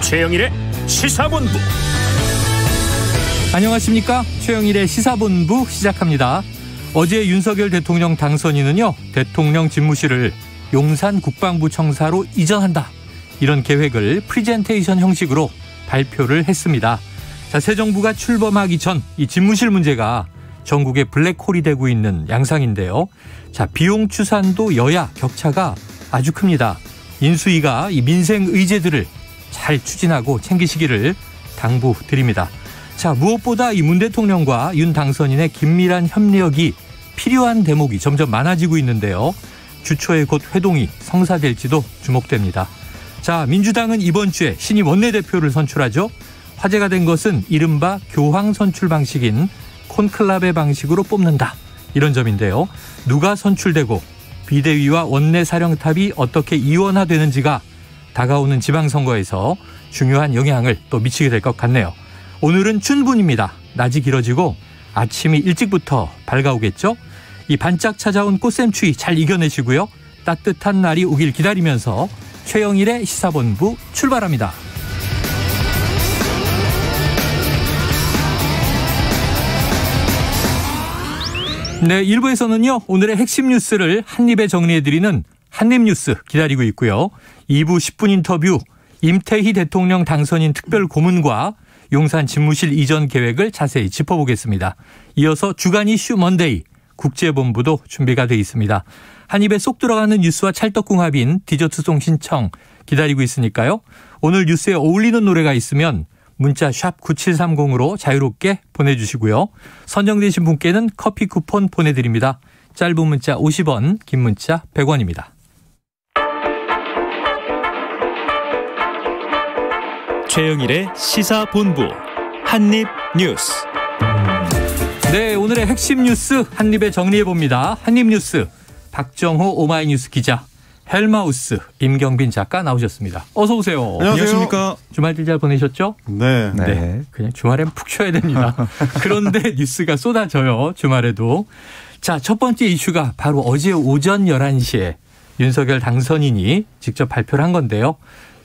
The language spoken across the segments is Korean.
최영일의 시사본부. 안녕하십니까. 최영일의 시사본부 시작합니다. 어제 윤석열 대통령 당선인은요, 대통령 집무실을 용산 국방부 청사로 이전한다, 이런 계획을 프리젠테이션 형식으로 발표를 했습니다. 자, 새 정부가 출범하기 전 이 집무실 문제가 전국에 블랙홀이 되고 있는 양상인데요. 자, 비용 추산도 여야 격차가 아주 큽니다. 인수위가 이 민생 의제들을 잘 추진하고 챙기시기를 당부드립니다. 자, 무엇보다 이 문 대통령과 윤 당선인의 긴밀한 협력이 필요한 대목이 점점 많아지고 있는데요. 주초에 곧 회동이 성사될지도 주목됩니다. 자, 민주당은 이번 주에 신임 원내대표를 선출하죠. 화제가 된 것은 이른바 교황 선출 방식인 콘클라베 방식으로 뽑는다, 이런 점인데요. 누가 선출되고 비대위와 원내사령탑이 어떻게 이원화되는지가 다가오는 지방선거에서 중요한 영향을 또 미치게 될 것 같네요. 오늘은 춘분입니다. 낮이 길어지고 아침이 일찍부터 밝아오겠죠. 이 반짝 찾아온 꽃샘추위 잘 이겨내시고요. 따뜻한 날이 오길 기다리면서 최영일의 시사본부 출발합니다. 네, 1부에서는요, 오늘의 핵심 뉴스를 한입에 정리해드리는 한입뉴스 기다리고 있고요. 2부 10분 인터뷰, 임태희 대통령 당선인 특별고문과 용산 집무실 이전 계획을 자세히 짚어보겠습니다. 이어서 주간 이슈 먼데이, 국제본부도 준비가 돼 있습니다. 한 입에 쏙 들어가는 뉴스와 찰떡궁합인 디저트송 신청 기다리고 있으니까요. 오늘 뉴스에 어울리는 노래가 있으면 문자 샵 9730으로 자유롭게 보내주시고요. 선정되신 분께는 커피 쿠폰 보내드립니다. 짧은 문자 50원, 긴 문자 100원입니다. 최영일의 시사본부 한입뉴스. 네, 오늘의 핵심 뉴스 한입에 정리해봅니다. 한입뉴스 박정호 오마이뉴스 기자, 헬마우스 임경빈 작가 나오셨습니다. 어서 오세요. 안녕하십니까. 주말들 잘 보내셨죠? 네. 그냥 주말엔 푹 쉬어야 됩니다. 그런데 뉴스가 쏟아져요, 주말에도. 자, 첫 번째 이슈가 바로 어제 오전 11시에 윤석열 당선인이 직접 발표를 한 건데요.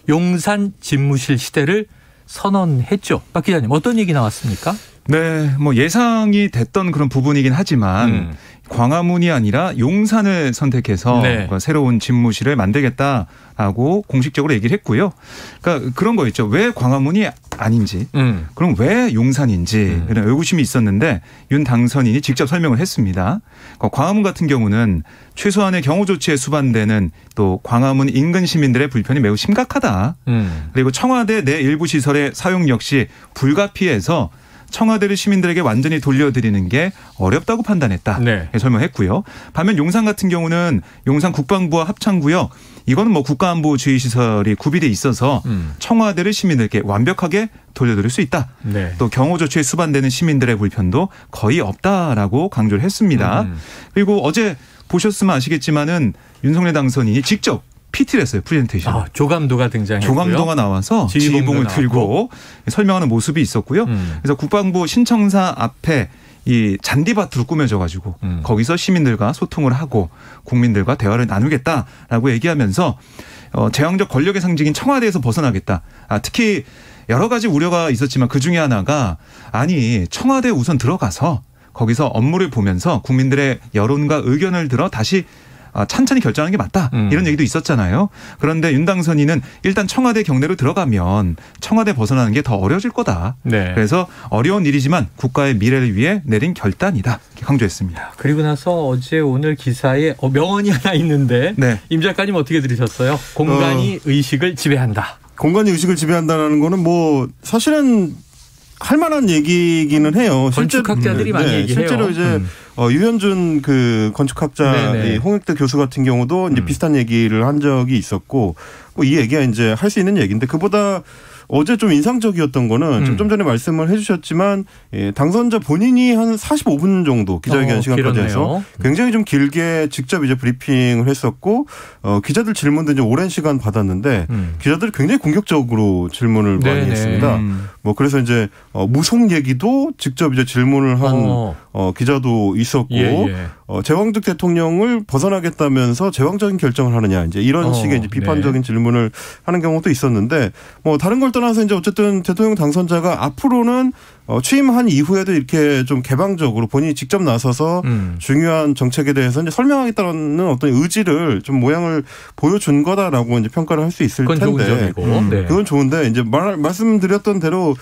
용산 집무실 시대를 선언했죠. 박 기자님, 어떤 얘기 나왔습니까? 네, 뭐 예상이 됐던 그런 부분이긴 하지만 광화문이 아니라 용산을 선택해서 새로운 집무실을 만들겠다라고 공식적으로 얘기를 했고요. 그러니까 그런 거 있죠. 왜 광화문이 아닌지, 그럼 왜 용산인지 이런 의구심이 있었는데 윤 당선인이 직접 설명을 했습니다. 그러니까 광화문 같은 경우는 최소한의 경호 조치에 수반되는 또 광화문 인근 시민들의 불편이 매우 심각하다. 그리고 청와대 내 일부 시설의 사용 역시 불가피해서 청와대를 시민들에게 완전히 돌려드리는 게 어렵다고 판단했다. 설명했고요. 반면 용산 같은 경우는 용산 국방부와 합창구역, 이거는 뭐 국가안보주의시설이 구비돼 있어서 청와대를 시민들께 완벽하게 돌려드릴 수 있다. 또 경호 조치에 수반되는 시민들의 불편도 거의 없다라고 강조를 했습니다. 그리고 어제 보셨으면 아시겠지만은 윤석열 당선인이 직접 PT를 했어요. 프레젠테이션. 조감도가 등장했고요. 조감도가 나와서 지휘봉을 들고 설명하는 모습이 있었고요. 그래서 국방부 신청사 앞에 이 잔디밭으로 꾸며져가지고 거기서 시민들과 소통을 하고 국민들과 대화를 나누겠다라고 얘기하면서 제왕적 권력의 상징인 청와대에서 벗어나겠다. 특히 여러 가지 우려가 있었지만 그중에 하나가, 아니 청와대에 우선 들어가서 거기서 업무를 보면서 국민들의 여론과 의견을 들어 다시 찬찬히 결정하는 게 맞다, 이런 얘기도 있었잖아요. 그런데 윤 당선인은 일단 청와대 경내로 들어가면 청와대 벗어나는 게 더 어려워질 거다. 그래서 어려운 일이지만 국가의 미래를 위해 내린 결단이다, 이렇게 강조했습니다. 그리고 나서 어제 오늘 기사에 명언이 하나 있는데 임 작가님 어떻게 들으셨어요? 공간이 의식을 지배한다. 공간이 의식을 지배한다는 거는 뭐 사실은 할 만한 얘기기는 해요. 건축학자들이 많이 얘기해요. 실제로 이제 유현준 그 건축학자 홍익대 교수 같은 경우도 이제 비슷한 얘기를 한 적이 있었고, 뭐 이 얘기가 이제 할 수 있는 얘기인데, 그보다 어제 좀 인상적이었던 거는 좀 전에 말씀을 해 주셨지만 당선자 본인이 한 45분 정도 기자회견 시간까지 해서 굉장히 좀 길게 직접 이제 브리핑을 했었고, 기자들 질문도 이제 오랜 시간 받았는데 기자들이 굉장히 공격적으로 질문을 많이 했습니다. 뭐 그래서 이제 무속 얘기도 직접 이제 질문을 한 기자도 있었고, 제왕적 대통령을 벗어나겠다면서 제왕적인 결정을 하느냐, 이제 이런 식의 이제 비판적인 질문을 하는 경우도 있었는데, 뭐 다른 걸 떠나서 떠나서 이제 어쨌든 대통령 당선자가 앞으로는 취임한 이후에도 이렇게 좀 개방적으로 본인이 직접 나서서 중요한 정책에 대해서 이제 설명하겠다는 어떤 의지를 좀 모양을 보여준 거다라고 이제 평가를 할 수 있을 텐데. 그건 좋은 점이고. 네. 그건 좋은데 이제 말씀드렸던 대로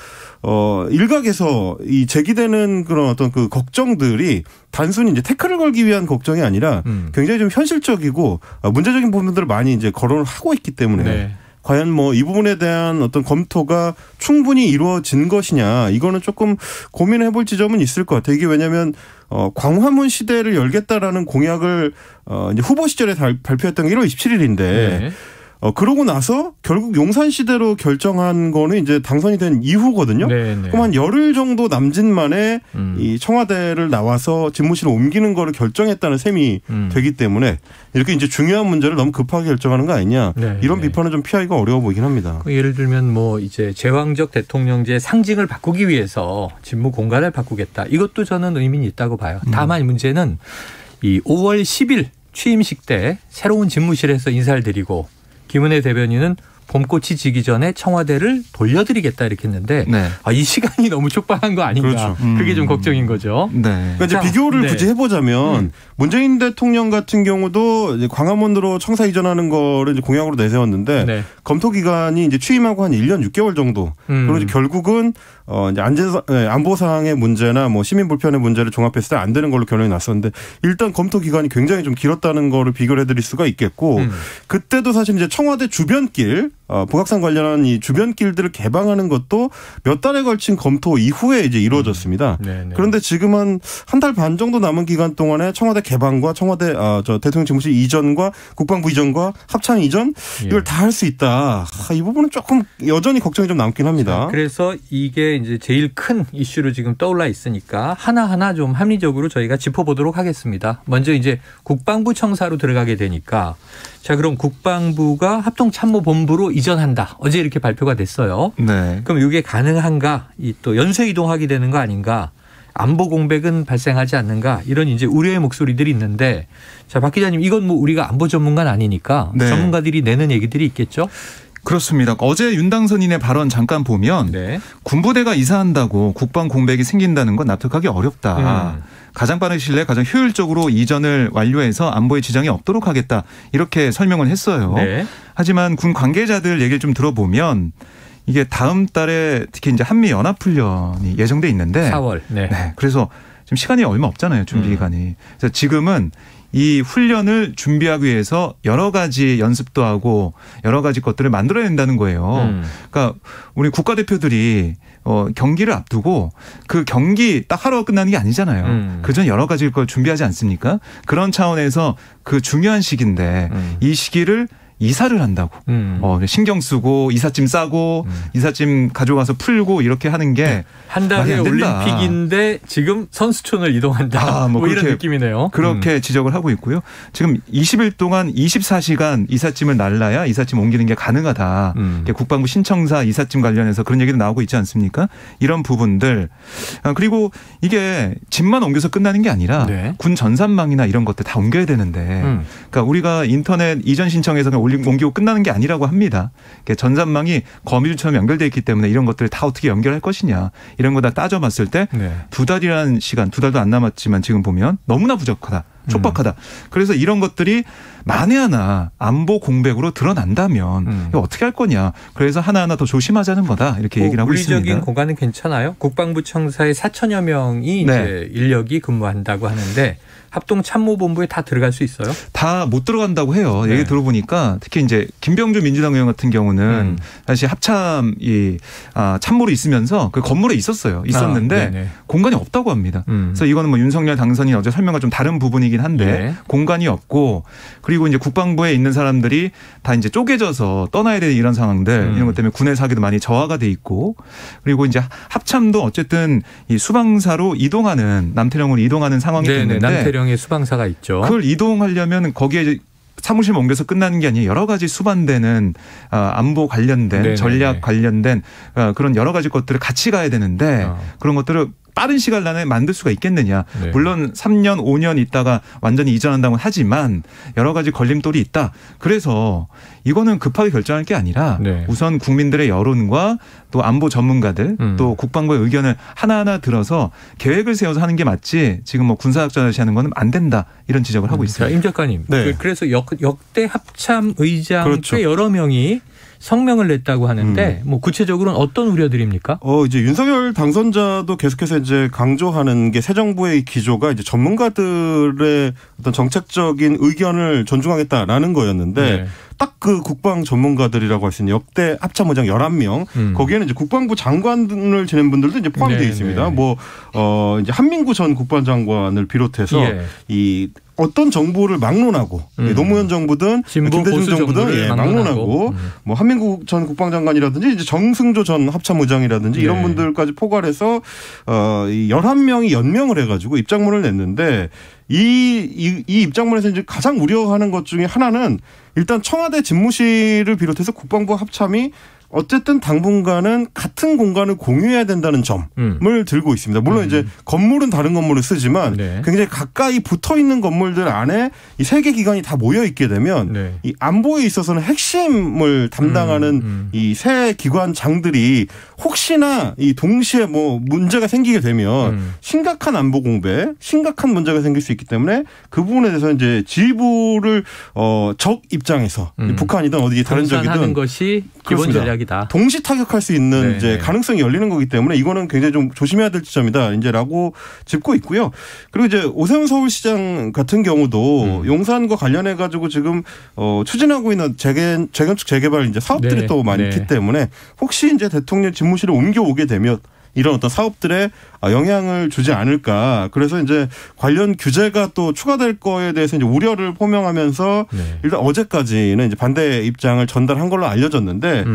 일각에서 이 제기되는 그런 어떤 그 걱정들이 단순히 이제 태클을 걸기 위한 걱정이 아니라 굉장히 좀 현실적이고 문제적인 부분들을 많이 이제 거론을 하고 있기 때문에 네. 과연 뭐 이 부분에 대한 어떤 검토가 충분히 이루어진 것이냐 이거는 조금 고민해 볼 지점은 있을 것 같아요. 이게 왜냐하면 광화문 시대를 열겠다라는 공약을 이제 후보 시절에 발표했던 게 1월 27일인데 네. 그러고 나서 결국 용산시대로 결정한 거는 이제 당선이 된 이후거든요. 네네. 그럼 한 열흘 정도 남짓 만에 이 청와대를 나와서 집무실을 옮기는 거를 결정했다는 셈이 되기 때문에 이렇게 이제 중요한 문제를 너무 급하게 결정하는 거 아니냐. 네네. 이런 비판은 좀 피하기가 어려워 보이긴 합니다. 예를 들면 뭐 이제 제왕적 대통령제의 상징을 바꾸기 위해서 집무 공간을 바꾸겠다. 이것도 저는 의미는 있다고 봐요. 다만 문제는 이 5월 10일 취임식 때 새로운 집무실에서 인사를 드리고 김은혜 대변인은 봄꽃이 지기 전에 청와대를 돌려드리겠다 이렇게 했는데 네. 이 시간이 너무 촉박한 거 아닌가. 그렇죠. 그게 좀 걱정인 거죠. 네. 그러니까 이제 비교를 굳이 해보자면 문재인 대통령 같은 경우도 이제 광화문으로 청사 이전하는 거를 이제 공약으로 내세웠는데 네. 검토 기간이 이제 취임하고 한 1년 6개월 정도. 그리고 이제 결국은 이제 안보상의 문제나 뭐 시민 불편의 문제를 종합했을 때 안 되는 걸로 결론이 났었는데 일단 검토 기간이 굉장히 좀 길었다는 거를 비교를 해드릴 수가 있겠고 그때도 사실 이제 청와대 주변길 북악산 관련한 이 주변길들을 개방하는 것도 몇 달에 걸친 검토 이후에 이제 이루어졌습니다. 그런데 지금 한 달 반 정도 남은 기간 동안에 청와대 개방과 청와대 대통령 집무실 이전과 국방부 이전과 합참 이전 이걸 다 할 수 있다. 이 부분은 조금 여전히 걱정이 좀 남긴 합니다. 그래서 이게 이제 제일 큰 이슈로 지금 떠올라 있으니까 하나하나 좀 합리적으로 저희가 짚어보도록 하겠습니다. 먼저 이제 국방부 청사로 들어가게 되니까 자 그럼 국방부가 합동참모본부로 이전한다. 어제 이렇게 발표가 됐어요. 네. 그럼 이게 가능한가? 이 또 연쇄 이동하게 되는 거 아닌가? 안보 공백은 발생하지 않는가? 이런 이제 우려의 목소리들이 있는데 자, 박 기자님 이건 뭐 우리가 안보 전문가는 아니니까 네. 전문가들이 내는 얘기들이 있겠죠? 그렇습니다. 어제 윤 당선인의 발언 잠깐 보면 네. 군부대가 이사한다고 국방 공백이 생긴다는 건 납득하기 어렵다. 가장 빠른 시일 내에 가장 효율적으로 이전을 완료해서 안보에 지장이 없도록 하겠다. 이렇게 설명을 했어요. 네. 하지만 군 관계자들 얘기를 좀 들어보면 이게 다음 달에 특히 이제 한미 연합훈련이 예정돼 있는데 4월. 네. 네. 그래서 지금 시간이 얼마 없잖아요. 준비 기간이. 그래서 지금은 이 훈련을 준비하기 위해서 여러 가지 연습도 하고 여러 가지 것들을 만들어야 된다는 거예요. 그러니까 우리 국가대표들이 경기를 앞두고 그 경기 딱 하루가 끝나는 게 아니잖아요. 그전 여러 가지 걸 준비하지 않습니까? 그런 차원에서 그 중요한 시기인데 이 시기를 이사를 한다고. 신경 쓰고 이삿짐 싸고 이삿짐 가져가서 풀고 이렇게 하는 게 한 달에 올림픽인데 지금 선수촌을 이동한다. 뭐 이런 느낌이네요. 그렇게 지적을 하고 있고요. 지금 20일 동안 24시간 이삿짐을 날라야 이삿짐 옮기는 게 가능하다. 국방부 신청사 이삿짐 관련해서 그런 얘기도 나오고 있지 않습니까? 이런 부분들. 그리고 이게 짐만 옮겨서 끝나는 게 아니라 네. 군 전산망이나 이런 것들 다 옮겨야 되는데 그러니까 우리가 인터넷 이전 신청해서 그냥 옮기고 끝나는 게 아니라고 합니다. 전산망이 거미줄처럼 연결되어 있기 때문에 이런 것들을 다 어떻게 연결할 것이냐 이런 거 다 따져봤을 때 두 달이라는 시간, 두 달도 안 남았지만 지금 보면 너무나 부족하다. 촉박하다. 그래서 이런 것들이 만에 하나 안보 공백으로 드러난다면 이거 어떻게 할 거냐. 그래서 하나하나 더 조심하자는 거다. 이렇게 얘기를 하고 있습니다. 물리적인 공간은 괜찮아요. 국방부 청사에 4천여 명이 네. 이제 인력이 근무한다고 하는데 합동참모본부에 다 들어갈 수 있어요? 다 못 들어간다고 해요. 네. 얘기 들어보니까 특히 이제 김병주 민주당 의원 같은 경우는 사실 합참 참모로 있으면서 그 건물에 있었는데 공간이 없다고 합니다. 그래서 이거는 뭐 윤석열 당선인 어제 설명과 좀 다른 부분이긴 한데 네. 공간이 없고 그리고 이제 국방부에 있는 사람들이 다 이제 쪼개져서 떠나야 되는 이런 상황들 이런 것 때문에 군의 사기도 많이 저하가 돼 있고 그리고 이제 합참도 어쨌든 이 수방사로 이동하는 남태령으로 이동하는 상황이 됐는데 남태령에 수방사가 있죠. 그걸 이동하려면 거기에 사무실 옮겨서 끝나는 게 아니라 여러 가지 수반되는 안보 관련된 전략 관련된 그런 여러 가지 것들을 같이 가야 되는데 그런 것들을 빠른 시간 안에 만들 수가 있겠느냐. 네. 물론 3년, 5년 있다가 완전히 이전한다고 하지만 여러 가지 걸림돌이 있다. 그래서 이거는 급하게 결정할 게 아니라 네. 우선 국민들의 여론과 또 안보 전문가들 또 국방부의 의견을 하나하나 들어서 계획을 세워서 하는 게 맞지 지금 뭐 군사작전을 하는 거는 안 된다 이런 지적을 하고 있습니다. 임 작가님. 네. 그래서 역대 합참 의장 그렇죠. 꽤 여러 명이 성명을 냈다고 하는데 뭐 구체적으로는 어떤 우려들입니까? 이제 윤석열 당선자도 계속해서 이제 강조하는 게 새 정부의 기조가 이제 전문가들의 어떤 정책적인 의견을 존중하겠다라는 거였는데 네. 딱 그 국방 전문가들이라고 할 수 있는 역대 합참 의장 11명 거기에는 이제 국방부 장관을 지낸 분들도 이제 포함되어 네, 있습니다. 네. 뭐 이제 한민구 전 국방장관을 비롯해서 예. 이 어떤 정부를 막론하고 노무현 정부든 김대중 정부든 막론하고 뭐 한민구 전 국방장관이라든지 이제 정승조 전 합참의장이라든지 네. 이런 분들까지 포괄해서 11명이 연명을 해가지고 입장문을 냈는데 이 입장문에서 이제 가장 우려하는 것 중에 하나는 일단 청와대 집무실을 비롯해서 국방부 합참이 어쨌든 당분간은 같은 공간을 공유해야 된다는 점을 들고 있습니다. 물론 이제 건물은 다른 건물을 쓰지만 네. 굉장히 가까이 붙어 있는 건물들 안에 이 세 개 기관이 다 모여 있게 되면 네. 이 안보에 있어서는 핵심을 담당하는 이 세 기관장들이 혹시나 이 동시에 뭐 문제가 생기게 되면 심각한 안보 공백, 심각한 문제가 생길 수 있기 때문에 그 부분에 대해서 이제 지휘부를 적 입장에서 북한이든 어디 다른 적이든 하는 것이 기본 전략. 동시 타격할 수 있는 이제 가능성이 열리는 거기 때문에 이거는 굉장히 좀 조심해야 될 지점이다 이제라고 짚고 있고요. 그리고 이제 오세훈 서울시장 같은 경우도 용산과 관련해 가지고 지금 추진하고 있는 재건축 재개발 이제 사업들이 또 많기 때문에 혹시 이제 대통령 집무실에 옮겨오게 되면 이런 어떤 사업들에 영향을 주지 않을까. 그래서 이제 관련 규제가 또 추가될 거에 대해서 이제 우려를 포명하면서 일단 어제까지는 이제 반대 입장을 전달한 걸로 알려졌는데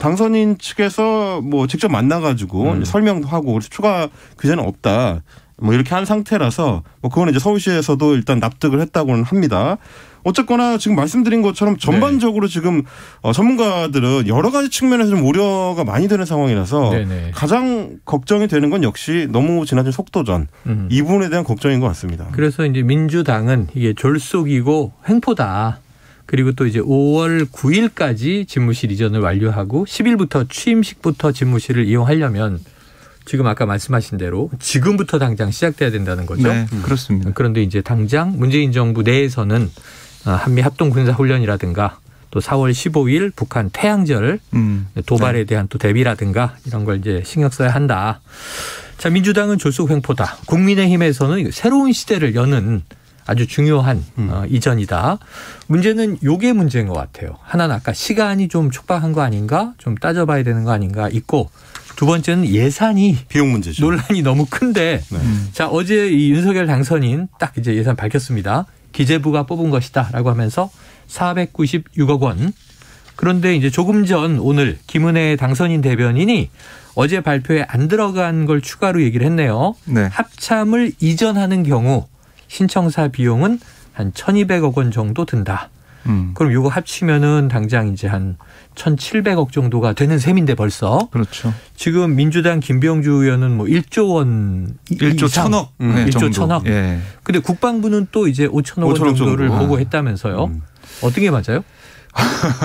당선인 측에서 뭐 직접 만나가지고 설명도 하고 그래서 추가 규제는 없다. 뭐 이렇게 한 상태라서 뭐 그건 이제 서울시에서도 일단 납득을 했다고는 합니다. 어쨌거나 지금 말씀드린 것처럼 전반적으로 지금 전문가들은 여러 가지 측면에서 좀 우려가 많이 되는 상황이라서 가장 걱정이 되는 건 역시 너무 지나친 속도전 이 부분에 대한 걱정인 것 같습니다. 그래서 이제 민주당은 이게 졸속이고 횡포다. 그리고 또 이제 5월 9일까지 집무실 이전을 완료하고 10일부터 취임식부터 집무실을 이용하려면 지금 아까 말씀하신 대로 지금부터 당장 시작돼야 된다는 거죠. 네, 그렇습니다. 그런데 이제 당장 문재인 정부 내에서는 한미 합동군사훈련이라든가 또 4월 15일 북한 태양절 도발에 대한 또 대비라든가 이런 걸 이제 신경 써야 한다. 자, 민주당은 졸속 횡포다. 국민의힘에서는 새로운 시대를 여는 아주 중요한 이전이다. 문제는 요게 문제인 것 같아요. 하나는 아까 시간이 좀 촉박한 거 아닌가? 좀 따져봐야 되는 거 아닌가 있고 두 번째는 예산이 비용 문제죠. 논란이 너무 큰데 자 어제 이 윤석열 당선인 딱 이제 예산 밝혔습니다. 기재부가 뽑은 것이다라고 하면서 496억 원. 그런데 이제 조금 전 오늘 김은혜 당선인 대변인이 어제 발표에 안 들어간 걸 추가로 얘기를 했네요. 네. 합참을 이전하는 경우 신청사 비용은 한 1,200억 원 정도 든다. 그럼 이거 합치면은 당장 이제 한 1,700억 정도가 되는 셈인데 벌써. 그렇죠. 지금 민주당 김병주 의원은 뭐 1조 원 1조 이상. 1,000억. 1조 1,000억. 예. 근데 국방부는 또 이제 5천억 원 정도를 보고했다면서요. 어떤 게 맞아요?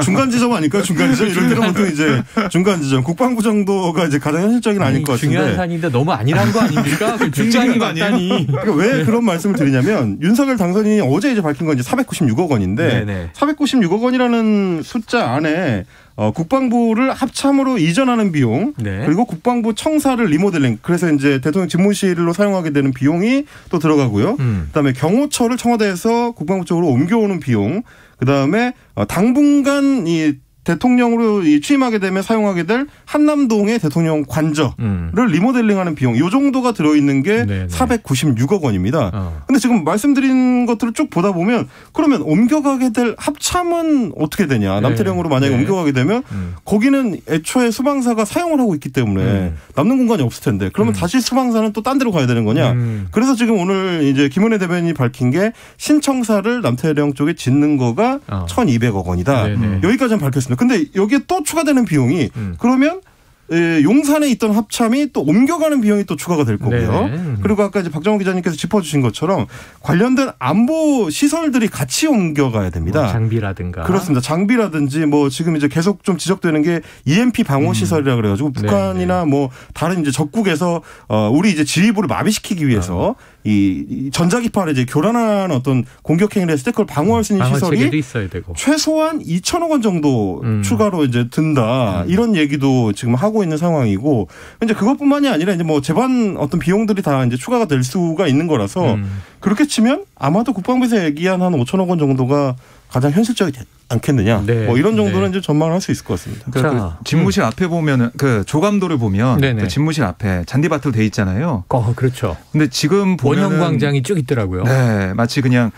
중간 지점 아닐까요? 중간 지점 이럴 때는 보통 이제 중간 지점 국방부 정도가 이제 가장 현실적인 아닐 것 같은데 중요한 산인데 너무 아니란 거 아닙니까? 중간이 맞다니. 그러니까 왜 그런 말씀을 드리냐면 윤석열 당선인이 어제 이제 밝힌 건 이제 496억 원인데 네네. 496억 원이라는 숫자 안에 국방부를 합참으로 이전하는 비용 그리고 국방부 청사를 리모델링 그래서 이제 대통령 집무실로 사용하게 되는 비용이 또 들어가고요. 그다음에 경호처를 청와대에서 국방부 쪽으로 옮겨오는 비용 그다음에 당분간 이 대통령으로 취임하게 되면 사용하게 될 한남동의 대통령 관저를 리모델링하는 비용 이 정도가 들어있는 게 네네. 496억 원입니다. 그런데 지금 말씀드린 것들을 쭉 보다 보면 그러면 옮겨가게 될 합참은 어떻게 되냐. 남태령으로 만약에 옮겨가게 되면 거기는 애초에 수방사가 사용을 하고 있기 때문에 남는 공간이 없을 텐데 그러면 다시 수방사는 또 딴 데로 가야 되는 거냐. 그래서 지금 오늘 이제 김은혜 대변인이 밝힌 게 신청사를 남태령 쪽에 짓는 거가 1,200억 원이다. 여기까지는 밝혔습니다. 근데 여기에 또 추가되는 비용이 그러면 용산에 있던 합참이 또 옮겨가는 비용이 또 추가가 될 거고요. 네. 그리고 아까 이제 박정호 기자님께서 짚어주신 것처럼 관련된 안보 시설들이 같이 옮겨가야 됩니다. 뭐 장비라든가. 그렇습니다. 장비라든지 뭐 지금 이제 계속 좀 지적되는 게 EMP 방어 시설이라 그래가지고 북한이나 뭐 다른 이제 적국에서 우리 이제 지휘부를 마비시키기 위해서 이 전자기파를 이제 교란하는 어떤 공격 행위를 했을 때 그걸 방어할 수 있는 시설이 있어야 되고. 최소한 2천억 원 정도 추가로 이제 든다. 이런 얘기도 지금 하고 있는 상황이고 이제 그것뿐만이 아니라 이제 뭐 재반 어떤 비용들이 다 이제 추가가 될 수가 있는 거라서 그렇게 치면 아마도 국방부에서 얘기한 한 5천억 원 정도가 가장 현실적이지 않겠느냐. 네. 뭐 이런 정도는 이제 전망을 할 수 있을 것 같습니다. 그러니까 그 집무실 앞에 보면은 그 조감도를 보면 그 집무실 앞에 잔디밭으로 돼 있잖아요. 그렇죠. 근데 지금 보면 원형 광장이 쭉 있더라고요. 네, 마치 그냥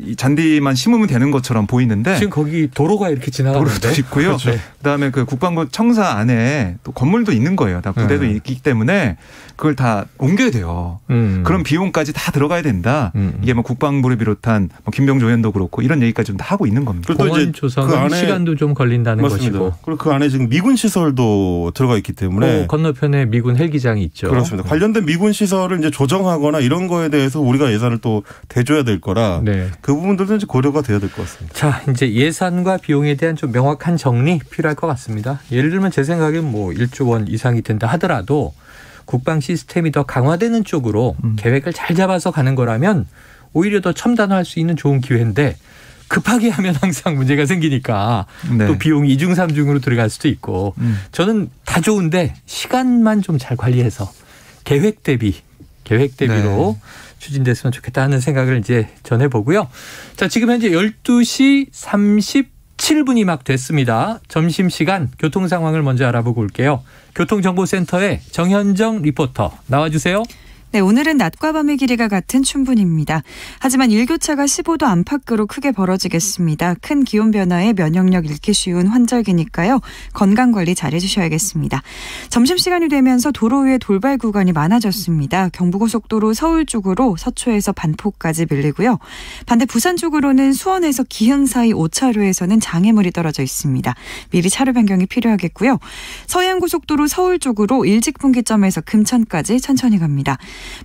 이 잔디만 심으면 되는 것처럼 보이는데 지금 거기 도로가 이렇게 지나가는데 도로도 있고요. 그렇죠. 그다음에 그 국방부 청사 안에 또 건물도 있는 거예요. 다 부대도 있기 때문에 그걸 다 옮겨야 돼요. 그런 비용까지 다 들어가야 된다. 이게 뭐 국방부를 비롯한 뭐 김병조 의원도 그렇고 이런 얘기까지 좀 다 하고 있는 겁니다. 공원 조성은 그 안에 시간도 좀 걸린다는 맞습니다. 것이고. 그리고 그 안에 지금 미군 시설도 들어가 있기 때문에 건너편에 미군 헬기장이 있죠. 그렇습니다. 관련된 미군 시설을 이제 조정하거나 이런 거에 대해서 우리가 예산을 또 대줘야 될 거라 그 부분들도 이제 고려가 돼야 될 것 같습니다. 자, 이제 예산과 비용에 대한 좀 명확한 정리 필요할 것 같습니다. 예를 들면 제 생각엔 뭐 1조 원 이상이 된다 하더라도 국방 시스템이 더 강화되는 쪽으로 계획을 잘 잡아서 가는 거라면 오히려 더 첨단화할 수 있는 좋은 기회인데 급하게 하면 항상 문제가 생기니까 또 비용이 이중삼중으로 들어갈 수도 있고 저는 다 좋은데 시간만 좀 잘 관리해서 계획 대비로 추진됐으면 좋겠다 하는 생각을 이제 전해보고요. 자, 지금 현재 12시 37분이 막 됐습니다. 점심시간 교통 상황을 먼저 알아보고 올게요. 교통정보센터의 정현정 리포터 나와주세요. 네, 오늘은 낮과 밤의 길이가 같은 춘분입니다. 하지만 일교차가 15도 안팎으로 크게 벌어지겠습니다. 큰 기온 변화에 면역력 잃기 쉬운 환절기니까요. 건강관리 잘 해주셔야겠습니다. 점심시간이 되면서 도로 위에 돌발 구간이 많아졌습니다. 경부고속도로 서울 쪽으로 서초에서 반포까지 밀리고요. 반대 부산 쪽으로는 수원에서 기흥 사이 5차로에서는 장애물이 떨어져 있습니다. 미리 차로 변경이 필요하겠고요. 서해안고속도로 서울 쪽으로 일직분기점에서 금천까지 천천히 갑니다.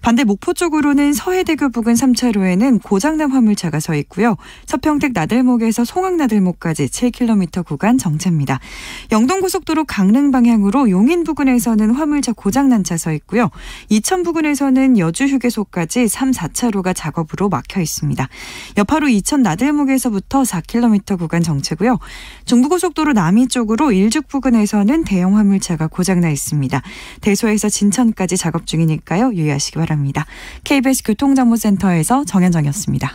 반대 목포 쪽으로는 서해대교 부근 3차로에는 고장난 화물차가 서 있고요. 서평택 나들목에서 송악나들목까지 7km 구간 정체입니다. 영동고속도로 강릉 방향으로 용인 부근에서는 화물차 고장난 차 서 있고요. 이천 부근에서는 여주 휴게소까지 3, 4차로가 작업으로 막혀 있습니다. 여파로 이천 나들목에서부터 4km 구간 정체고요. 중부고속도로 남이 쪽으로 일죽 부근에서는 대형 화물차가 고장나 있습니다. 대소에서 진천까지 작업 중이니까요. 유의하시기 바랍니다. KBS 교통정보센터에서 정현정이었습니다.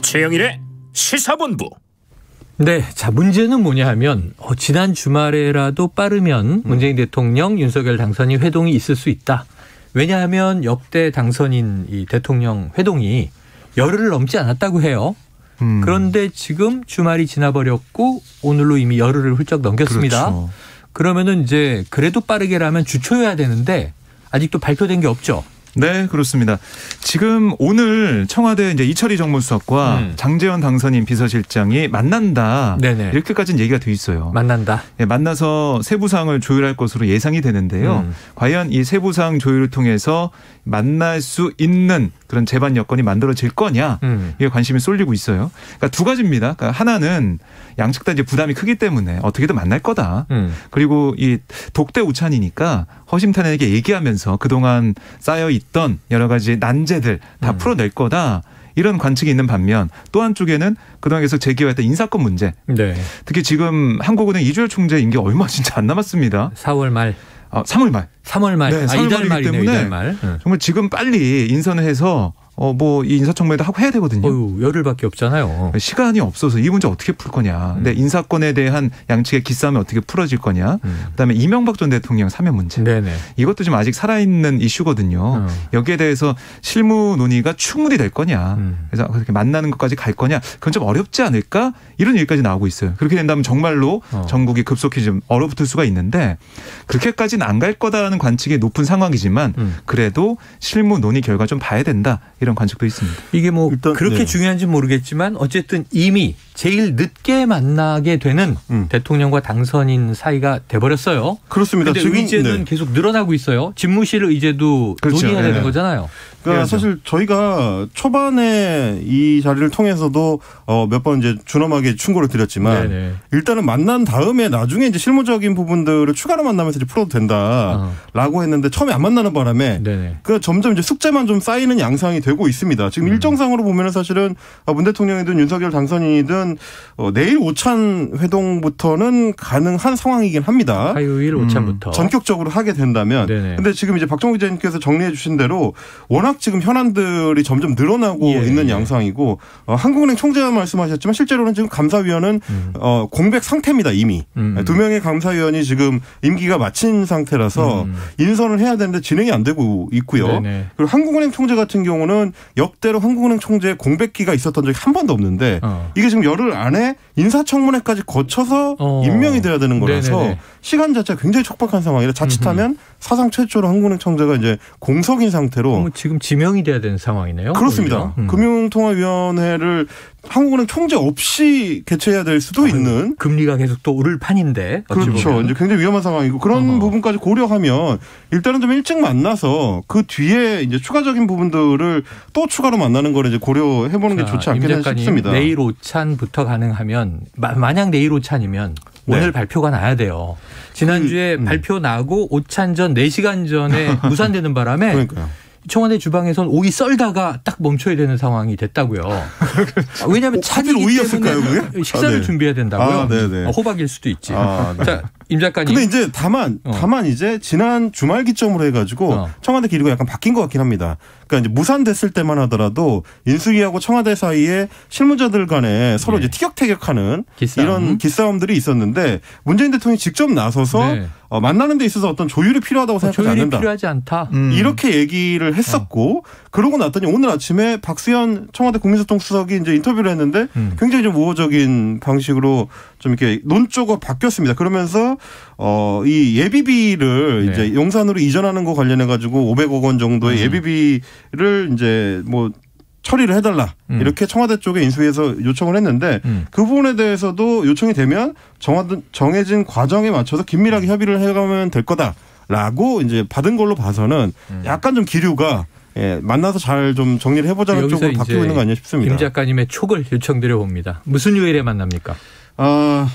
최영일의 시사본부. 네, 자 문제는 뭐냐 하면 지난 주말에라도 빠르면 문재인 대통령, 윤석열 당선인 회동이 있을 수 있다. 왜냐하면 역대 당선인 이 대통령 회동이 열흘을 넘지 않았다고 해요. 그런데 지금 주말이 지나버렸고 오늘로 이미 열흘을 훌쩍 넘겼습니다. 그렇죠. 그러면은 이제 그래도 빠르게라면 주초여야 되는데 아직도 발표된 게 없죠. 네, 그렇습니다. 지금 오늘 청와대 이제 이철희 정무수석과 장제원 당선인 비서실장이 만난다. 네네. 이렇게까지는 얘기가 돼 있어요. 만난다. 네, 만나서 세부사항을 조율할 것으로 예상이 되는데요. 과연 이 세부사항 조율을 통해서 만날 수 있는 그런 재반 여건이 만들어질 거냐 이게 관심이 쏠리고 있어요. 그러니까 두 가지입니다. 그러니까 하나는 양측 다 이제 부담이 크기 때문에 어떻게든 만날 거다. 그리고 이 독대 우찬이니까 허심탄회하게 얘기하면서 그동안 쌓여 있던 여러 가지 난제들 다 풀어낼 거다. 이런 관측이 있는 반면 또 한쪽에는 그동안 계속 제기해왔던 인사권 문제. 네. 특히 지금 한국은행 이주열 총재 임기 얼마 진짜 안 남았습니다. 4월 말. 3월 말. 3월 말. 네, 3월 이달 말이네요. 때문에 이달 말. 정말 지금 빨리 인선을 해서 이 인사청문회도 하고 해야 되거든요. 열흘밖에 없잖아요. 시간이 없어서 이 문제 어떻게 풀 거냐. 근데 인사권에 대한 양측의 기싸움이 어떻게 풀어질 거냐. 그다음에 이명박 전 대통령 사면 문제. 네네. 이것도 좀 아직 살아있는 이슈거든요. 여기에 대해서 실무 논의가 충분히 될 거냐. 그래서 그렇게 만나는 것까지 갈 거냐. 그건 좀 어렵지 않을까. 이런 얘기까지 나오고 있어요. 그렇게 된다면 정말로 전국이 급속히 좀 얼어붙을 수가 있는데 그렇게까지는 안 갈 거다라는 관측이 높은 상황이지만 그래도 실무 논의 결과 좀 봐야 된다. 이런 이런 관측도 있습니다. 이게 뭐 일단, 그렇게 중요한지 모르겠지만 어쨌든 이미 제일 늦게 만나게 되는 대통령과 당선인 사이가 돼버렸어요. 그렇습니다. 그런데 의제는 계속 늘어나고 있어요. 집무실 의제도 그렇죠. 논의해야 되는 거잖아요. 그러니까 사실 저희가 초반에 이 자리를 통해서도 몇 번 이제 준엄하게 충고를 드렸지만 일단은 만난 다음에 나중에 이제 실무적인 부분들을 추가로 만나면서 이제 풀어도 된다라고 했는데 처음에 안 만나는 바람에 그 점점 이제 숙제만 좀 쌓이는 양상이 되고 있습니다. 지금 일정상으로 보면은 사실은 문 대통령이든 윤석열 당선인이든 내일 오찬 회동부터는 가능한 상황이긴 합니다. 화요일 오찬부터 전격적으로 하게 된다면. 근데 지금 이제 박정우 기자님께서 정리해 주신 대로 워낙 지금 현안들이 점점 늘어나고 있는 양상이고 한국은행 총재가 말씀하셨지만 실제로는 지금 감사위원은 공백 상태입니다. 이미 2명의 감사위원이 지금 임기가 마친 상태라서 인선을 해야 되는데 진행이 안 되고 있고요. 그리고 한국은행 총재 같은 경우는 역대로 한국은행 총재의 공백기가 있었던 적이 한 번도 없는데 이게 지금 열흘 안에 인사청문회까지 거쳐서 임명이 돼야 되는 거라서 시간 자체가 굉장히 촉박한 상황이라 자칫하면 사상 최초로 한국은행 총재가 이제 공석인 상태로 지금 지명이 돼야 되는 상황이네요. 그렇습니다. 금융통화위원회를 한국은행 총재 없이 개최해야 될 수도 있는. 금리가 계속 또 오를 판인데. 그렇죠. 이제 굉장히 위험한 상황이고 그런 부분까지 고려하면 일단은 좀 일찍 만나서 그 뒤에 이제 추가적인 부분들을 또 추가로 만나는 걸 이제 고려해보는 게 좋지 않겠나 싶습니다. 내일 오찬부터 가능하면 만약 내일 오찬이면 오늘 발표가 나야 돼요. 지난주에 발표 나고 오찬 전 4시간 전에 무산되는 바람에 그러니까요. 청와대 주방에서는 오이 썰다가 딱 멈춰야 되는 상황이 됐다고요. 왜냐하면 차기기 때문에 식사를 준비해야 된다고요. 호박일 수도 있지. 자, 임 작가님. 근데 이제 다만 이제 지난 주말 기점으로 해가지고 청와대 기류가 약간 바뀐 것 같긴 합니다. 그러니까 이제 무산됐을 때만 하더라도 인수위하고 청와대 사이에 실무자들 간에 서로 이제 티격태격하는 이런 기싸움들이 있었는데 문재인 대통령이 직접 나서서 만나는 데 있어서 어떤 조율이 필요하다고 생각하지 않는다. 조율이 필요하지 않다. 이렇게 얘기를 했었고 그러고 났더니 오늘 아침에 박수현 청와대 국민소통수석이 이제 인터뷰를 했는데 굉장히 좀 우호적인 방식으로 좀 이렇게 논조가 바뀌었습니다. 그러면서 이 예비비를 이제 용산으로 이전하는 거 관련해 가지고 500억 원 정도의 예비비를 이제 뭐 처리를 해달라 이렇게 청와대 쪽에 인수위에서 요청을 했는데 그 부분에 대해서도 요청이 되면 정해진 과정에 맞춰서 긴밀하게 협의를 해가면 될 거다라고 이제 받은 걸로 봐서는 약간 좀 기류가 만나서 잘 좀 정리를 해보자는 쪽으로 바뀌고 있는 거 아니냐 싶습니다. 김 작가님의 촉을 요청드려 봅니다. 무슨 요일에 만납니까?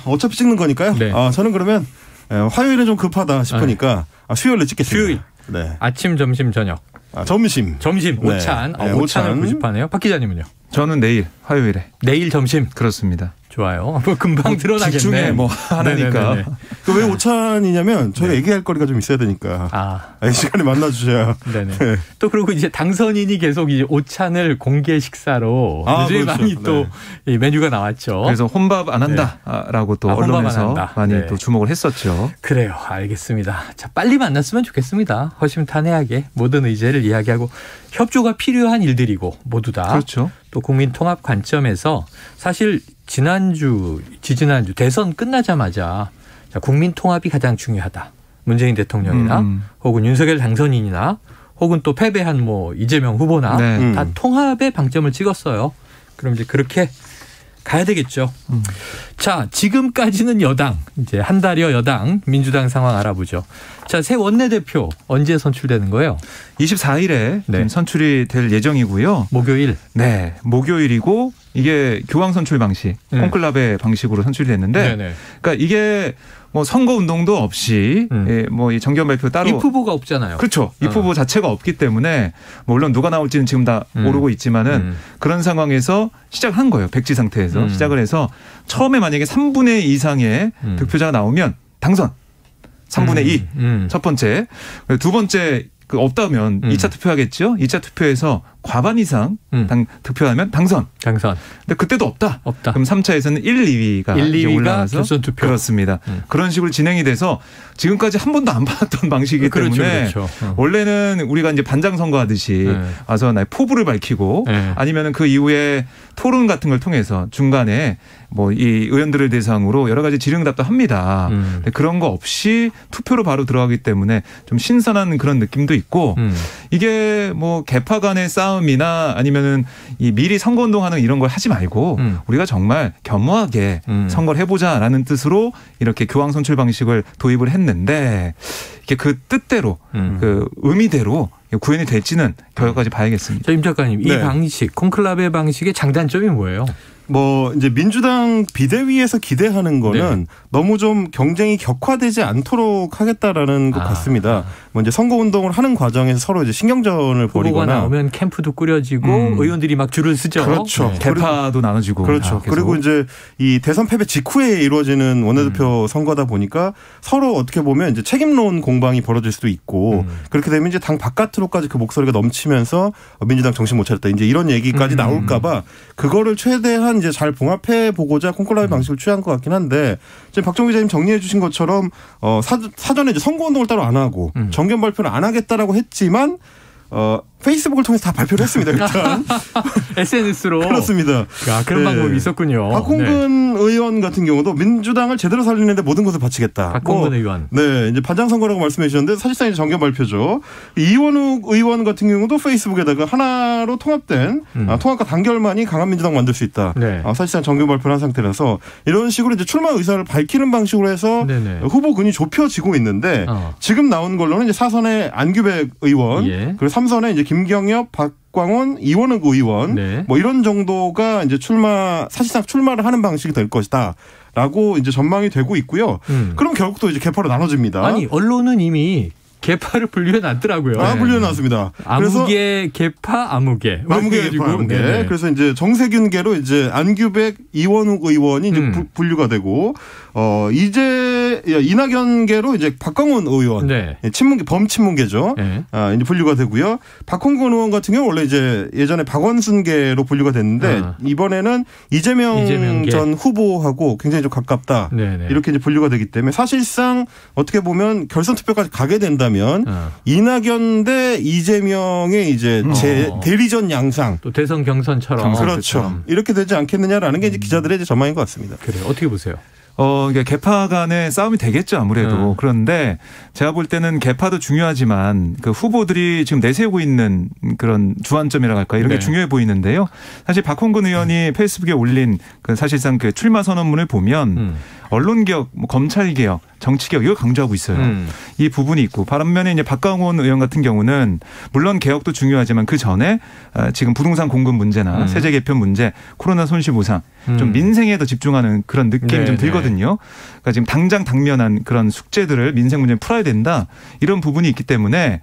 어차피 찍는 거니까요. 저는 그러면 화요일에 좀 급하다 싶으니까 수요일에 찍겠습니다. 수요일. 아침, 점심, 저녁. 점심, 오찬. 오찬을 고집하네요. 박 기자님은요? 저는 내일 화요일에. 내일 점심. 그렇습니다. 좋아요. 금방 드러나겠네. 중에 뭐 하나니까. 왜 오찬이냐면 저희가 얘기할 거리가 좀 있어야 되니까. 이 시간에 만나주셔야. 또 그리고 이제 당선인이 계속 이제 오찬을 공개 식사로 굉장히 많이 또 메뉴가 나왔죠. 그래서 혼밥 안 한다라고 또 언론에서 많이 또 주목을 했었죠. 그래요. 알겠습니다. 자, 빨리 만났으면 좋겠습니다. 허심탄회하게 모든 의제를 이야기하고 협조가 필요한 일들이고 모두 다. 그렇죠. 또 국민 통합 관점에서 사실 지난주 대선 끝나자마자 국민 통합이 가장 중요하다. 문재인 대통령이나 혹은 윤석열 당선인이나 혹은 또 패배한 뭐 이재명 후보나 다 통합에 방점을 찍었어요. 그럼 이제 그렇게 가야 되겠죠. 자, 지금까지는 여당, 이제 한 달여 여당, 민주당 상황 알아보죠. 자, 새 원내대표 언제 선출되는 거예요? 24일에 선출이 될 예정이고요. 목요일. 네, 목요일이고 이게 교황 선출 방식, 콘클라베 방식으로 선출이 됐는데, 그러니까 이게 뭐 선거 운동도 없이 뭐 이 정견 발표 따로 입 후보가 없잖아요. 그렇죠. 입 후보 자체가 없기 때문에 물론 누가 나올지는 지금 다 모르고 있지만은 그런 상황에서 시작한 거예요. 백지 상태에서 시작을 해서 처음에 만약에 3분의 2 이상의 득표자가 나오면 당선. 3분의 2 첫 번째. 두 번째 없다면 2차 투표하겠죠. 2차 투표에서 과반 이상 득표하면 당선. 근데 그때도 없다. 그럼 3차에서는 1, 2위가 올라가서 결선 투표. 그렇습니다. 그런 식으로 진행이 돼서 지금까지 한 번도 안 받았던 방식이기 때문에 원래는 우리가 이제 반장 선거하듯이 와서 나의 포부를 밝히고 아니면은 그 이후에 토론 같은 걸 통해서 중간에 뭐 이 의원들을 대상으로 여러 가지 질의응답도 합니다. 근데 그런 거 없이 투표로 바로 들어가기 때문에 좀 신선한 그런 느낌도 있고 이게 뭐 개파 간의 싸움이나 아니면은 이 미리 선거운동하는 이런 걸 하지 말고 우리가 정말 겸허하게 선거를 해보자라는 뜻으로 이렇게 교황 선출 방식을 도입을 했는데 이게 그 뜻대로 그 의미대로 구현이 될지는 결과까지 봐야겠습니다. 임 작가님, 이 방식 콘클라베 방식의 장단점이 뭐예요? 뭐 이제 민주당 비대위에서 기대하는 거는 너무 좀 경쟁이 격화되지 않도록 하겠다라는 것 같습니다. 뭐 이제 선거 운동을 하는 과정에서 서로 이제 신경전을 벌이거나 나오면 캠프도 꾸려지고 의원들이 막 줄을 쓰죠. 그렇죠. 개파도 나눠지고. 그렇죠. 그리고 이제 이 대선 패배 직후에 이루어지는 원내대표 선거다 보니까 서로 어떻게 보면 이제 책임론 공방이 벌어질 수도 있고 그렇게 되면 이제 당 바깥으로까지 그 목소리가 넘치면서 민주당 정신 못 차렸다. 이제 이런 얘기까지 나올까봐 그거를 최대한 이제 잘 봉합해 보고자 콘클라베 방식을 취한 것 같긴 한데 지금 박정 기자님 정리해 주신 것처럼 사전에 이제 선거 운동을 따로 안 하고 정견 발표를 안 하겠다라고 했지만 페이스북을 통해서 다 발표를 했습니다. 일단 SNS로 그렇습니다. 그런 방법이 있었군요. 박홍근 의원 같은 경우도 민주당을 제대로 살리는데 모든 것을 바치겠다. 박홍근 의원. 네, 이제 반장 선거라고 말씀해 주셨는데 사실상 이제 정견 발표죠. 이원욱 의원 같은 경우도 페이스북에다가 하나로 통합된 통합과 단결만이 강한 민주당 만들 수 있다. 사실상 정견 발표를 한 상태라서 이런 식으로 이제 출마 의사를 밝히는 방식으로 해서 후보군이 좁혀지고 있는데 지금 나온 걸로는 이제 4선의 안규백 의원 그리고 3선에 이제 김경엽, 박광원, 이원욱 의원 뭐 이런 정도가 이제 사실상 출마를 하는 방식이 될 것이다라고 이제 전망이 되고 있고요. 그럼 결국 또 이제 개파로 나눠집니다. 아니 언론은 이미 개파를 분류해 놨더라고요. 분류해 놨습니다. 아무개, 개파, 아무개. 개파, 아무개. 그래서 이제 정세균계로 이제 안규백, 이원욱 의원이 이제 분류가 되고, 이제 이낙연계로 이제 박광원 의원. 친문계, 범친문계죠. 이제 분류가 되고요. 박홍근 의원 같은 경우 원래 이제 예전에 박원순계로 분류가 됐는데, 이번에는 이재명 전 후보하고 굉장히 좀 가깝다. 이렇게 이제 분류가 되기 때문에 사실상 어떻게 보면 결선 투표까지 가게 된다면 이낙연 대 이재명의 이제 대리전 양상. 또 대선 경선처럼. 그렇죠. 이렇게 되지 않겠느냐라는 게 이제 기자들의 이제 전망인 것 같습니다. 그래요. 어떻게 보세요? 이게 개파 간의 싸움이 되겠죠, 아무래도. 그런데 제가 볼 때는 개파도 중요하지만 그 후보들이 지금 내세우고 있는 그런 주안점이라고 할까 이런 게 중요해 보이는데요. 사실 박홍근 의원이 페이스북에 올린 그 사실상 그 출마 선언문을 보면 언론개혁, 검찰개혁, 정치개혁 이걸 강조하고 있어요. 이 부분이 있고 반면에 이제 박광원 의원 같은 경우는 물론 개혁도 중요하지만 그 전에 지금 부동산 공급 문제나 세제 개편 문제, 코로나 손실보상 좀 민생에 더 집중하는 그런 느낌이 좀 들거든요. 그러니까 지금 당장 당면한 그런 숙제들을 민생 문제를 풀어야 된다 이런 부분이 있기 때문에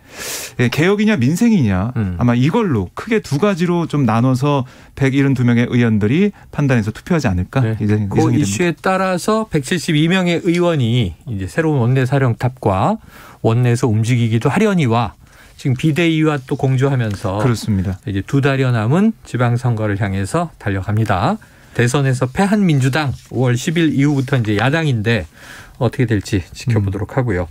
개혁이냐 민생이냐 아마 이걸로 크게 두 가지로 좀 나눠서 172명의 의원들이 판단해서 투표하지 않을까. 그 이슈에 따라서 172명의 의원이 이제 새로운 원내사령탑과 원내에서 움직이기도 하려니와 지금 비대위와 또 공조하면서 그렇습니다. 이제 2달여 남은 지방선거를 향해서 달려갑니다. 대선에서 패한 민주당 5월 10일 이후부터 이제 야당인데 어떻게 될지 지켜보도록 하고요.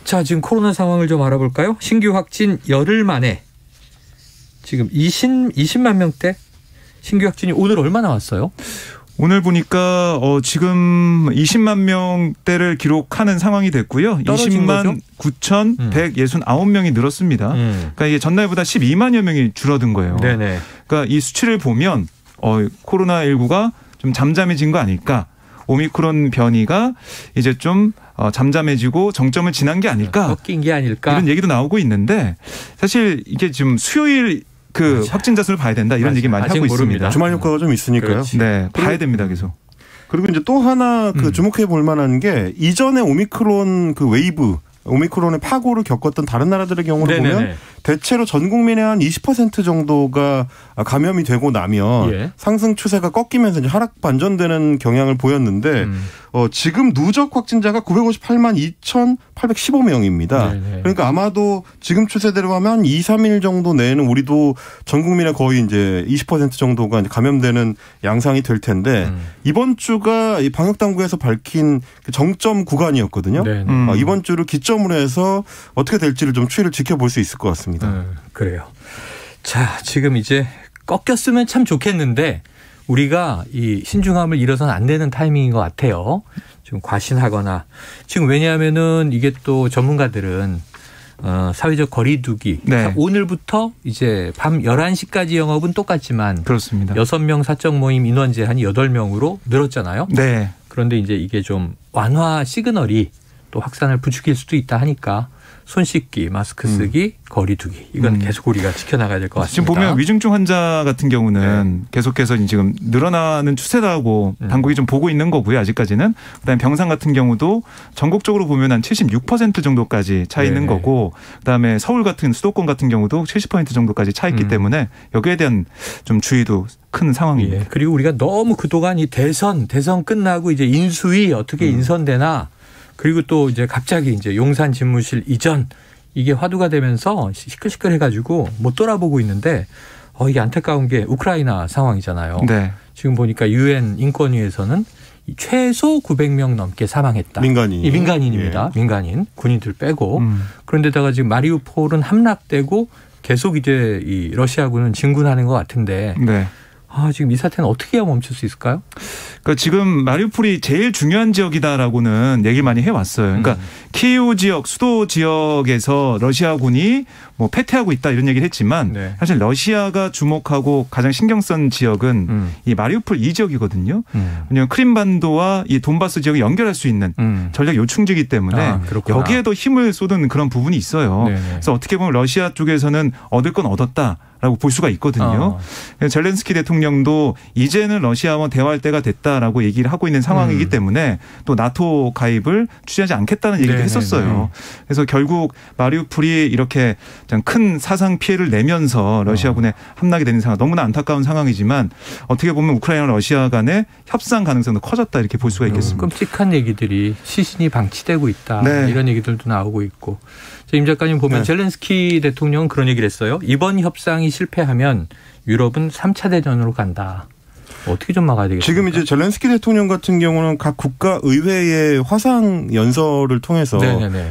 자, 지금 코로나 상황을 좀 알아볼까요? 신규 확진 열흘 만에 지금 20만 명대 신규 확진이 오늘 얼마 나왔어요? 오늘 보니까 지금 20만 명대를 기록하는 상황이 됐고요. 20만 9,169명이 늘었습니다. 그러니까 이게 전날보다 12만여 명이 줄어든 거예요. 그러니까 이 수치를 보면 코로나19가 좀 잠잠해진 거 아닐까. 오미크론 변이가 이제 좀 잠잠해지고 정점을 지난 게 아닐까. 꺾인 게 아닐까. 이런 얘기도 나오고 있는데 사실 이게 지금 수요일 확진자 수를 봐야 된다 이런 얘기 많이 하고 있습니다. 주말 효과가 좀 있으니까요. 네, 봐야 됩니다 계속. 그리고 이제 또 하나 주목해 볼 만한 게 이전에 오미크론 웨이브 오미크론의 파고를 겪었던 다른 나라들의 경우를 보면 대체로 전 국민의 한 20% 정도가 감염이 되고 나면 상승 추세가 꺾이면서 이제 하락 반전되는 경향을 보였는데 지금 누적 확진자가 958만 2,815명입니다. 그러니까 아마도 지금 추세대로 하면 한 2, 3일 정도 내에는 우리도 전 국민의 거의 이제 20% 정도가 이제 감염되는 양상이 될 텐데 이번 주가 이 방역 당국에서 밝힌 정점 구간이었거든요. 이번 주를 기점으로 해서 어떻게 될지를 좀 추이를 지켜볼 수 있을 것 같습니다. 그래요. 자, 지금 이제 꺾였으면 참 좋겠는데 우리가 이 신중함을 잃어서는 안 되는 타이밍인 것 같아요. 좀 과신하거나 지금 왜냐하면은 이게 또 전문가들은 사회적 거리두기. 네. 오늘부터 이제 밤 11시까지 영업은 똑같지만 그렇습니다. 6명 사적 모임 인원 제한이 8명으로 늘었잖아요. 네. 그런데 이제 이게 좀 완화 시그널이 또 확산을 부추길 수도 있다 하니까 손 씻기, 마스크 쓰기, 거리 두기. 이건 계속 우리가 지켜나가야 될 것 같습니다. 지금 보면 위중증 환자 같은 경우는 계속해서 지금 늘어나는 추세라고 당국이 좀 보고 있는 거고요. 아직까지는. 그다음에 병상 같은 경우도 전국적으로 보면 한 76% 정도까지 차 있는 거고 그다음에 서울 같은 수도권 같은 경우도 70% 정도까지 차 있기 때문에 여기에 대한 좀 주의도 큰 상황입니다. 예. 그리고 우리가 너무 그동안 이 대선 끝나고 이제 인수위 어떻게 인선되나 그리고 또 이제 갑자기 이제 용산 집무실 이전 이게 화두가 되면서 시끌시끌해가지고 못 돌아보고 있는데 이게 안타까운 게 우크라이나 상황이잖아요. 네. 지금 보니까 유엔 인권위에서는 최소 900명 넘게 사망했다. 민간인입니다. 예. 민간인 군인들 빼고 그런데다가 지금 마리우폴은 함락되고 계속 이제 이 러시아군은 진군하는 것 같은데. 네. 지금 이 사태는 어떻게 해야 멈출 수 있을까요? 그러니까 지금 마리우폴이 제일 중요한 지역이다라고는 얘기를 많이 해왔어요. 그러니까 키이우 지역, 수도 지역에서 러시아군이 뭐 패퇴하고 있다 이런 얘기를 했지만 사실 러시아가 주목하고 가장 신경 쓴 지역은 이 마리우폴 이 지역이거든요. 왜냐하면 크림반도와 이 돈바스 지역을 연결할 수 있는 전략 요충지이기 때문에 여기에도 힘을 쏟은 그런 부분이 있어요. 네네. 그래서 어떻게 보면 러시아 쪽에서는 얻을 건 얻었다. 라고 볼 수가 있거든요. 젤렌스키 대통령도 이제는 러시아와 대화할 때가 됐다라고 얘기를 하고 있는 상황이기 때문에 또 나토 가입을 추진하지 않겠다는 얘기도 했었어요. 그래서 결국 마리우폴이 이렇게 큰 사상 피해를 내면서 러시아군에 함락이 되는 상황 너무나 안타까운 상황이지만 어떻게 보면 우크라이나 러시아 간의 협상 가능성도 커졌다 이렇게 볼 수가 있겠습니다. 끔찍한 얘기들이 시신이 방치되고 있다. 이런 얘기들도 나오고 있고. 임 작가님 보면 젤렌스키 대통령은 그런 얘기를 했어요. 이번 협상이 실패하면 유럽은 3차 대전으로 간다. 어떻게 좀 막아야 되겠습니까? 지금 이제 젤렌스키 대통령 같은 경우는 각 국가 의회의 화상 연설을 통해서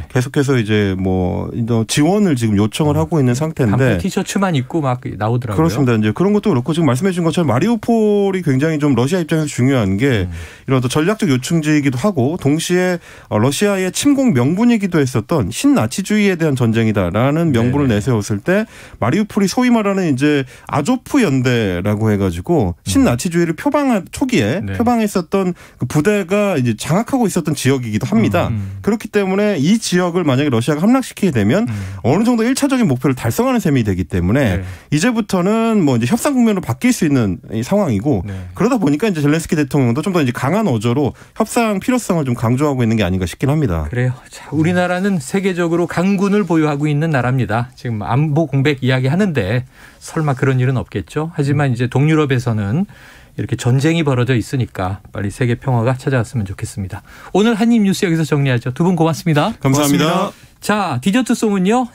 계속해서 이제 뭐 지원을 지금 요청을 하고 있는 상태인데 반팔 티셔츠만 입고 막 나오더라고요. 그렇습니다. 이제 그런 것도 그렇고 지금 말씀해 주신 것처럼 마리우폴이 굉장히 좀 러시아 입장에서 중요한 게 이런 전략적 요충지이기도 하고 동시에 러시아의 침공 명분이기도 했었던 신나치주의에 대한 전쟁이다라는 명분을 내세웠을 때 마리우폴이 소위 말하는 이제 아조프 연대라고 해가지고 신나치주의 를 초기에 표방했었던 그 부대가 이제 장악하고 있었던 지역이기도 합니다. 그렇기 때문에 이 지역을 만약에 러시아가 함락시키게 되면 어느 정도 1차적인 목표를 달성하는 셈이 되기 때문에 이제부터는 뭐 이제 협상 국면으로 바뀔 수 있는 이 상황이고 그러다 보니까 이제 젤렌스키 대통령도 좀 더 이제 강한 어조로 협상 필요성을 좀 강조하고 있는 게 아닌가 싶긴 합니다. 그래요. 자, 우리나라는 세계적으로 강군을 보유하고 있는 나라입니다. 지금 안보 공백 이야기하는데 설마 그런 일은 없겠죠. 하지만 이제 동유럽에서는 이렇게 전쟁이 벌어져 있으니까 빨리 세계 평화가 찾아왔으면 좋겠습니다. 오늘 한입뉴스 여기서 정리하죠. 두 분 고맙습니다. 감사합니다. 고맙습니다. 자, 디저트송은요.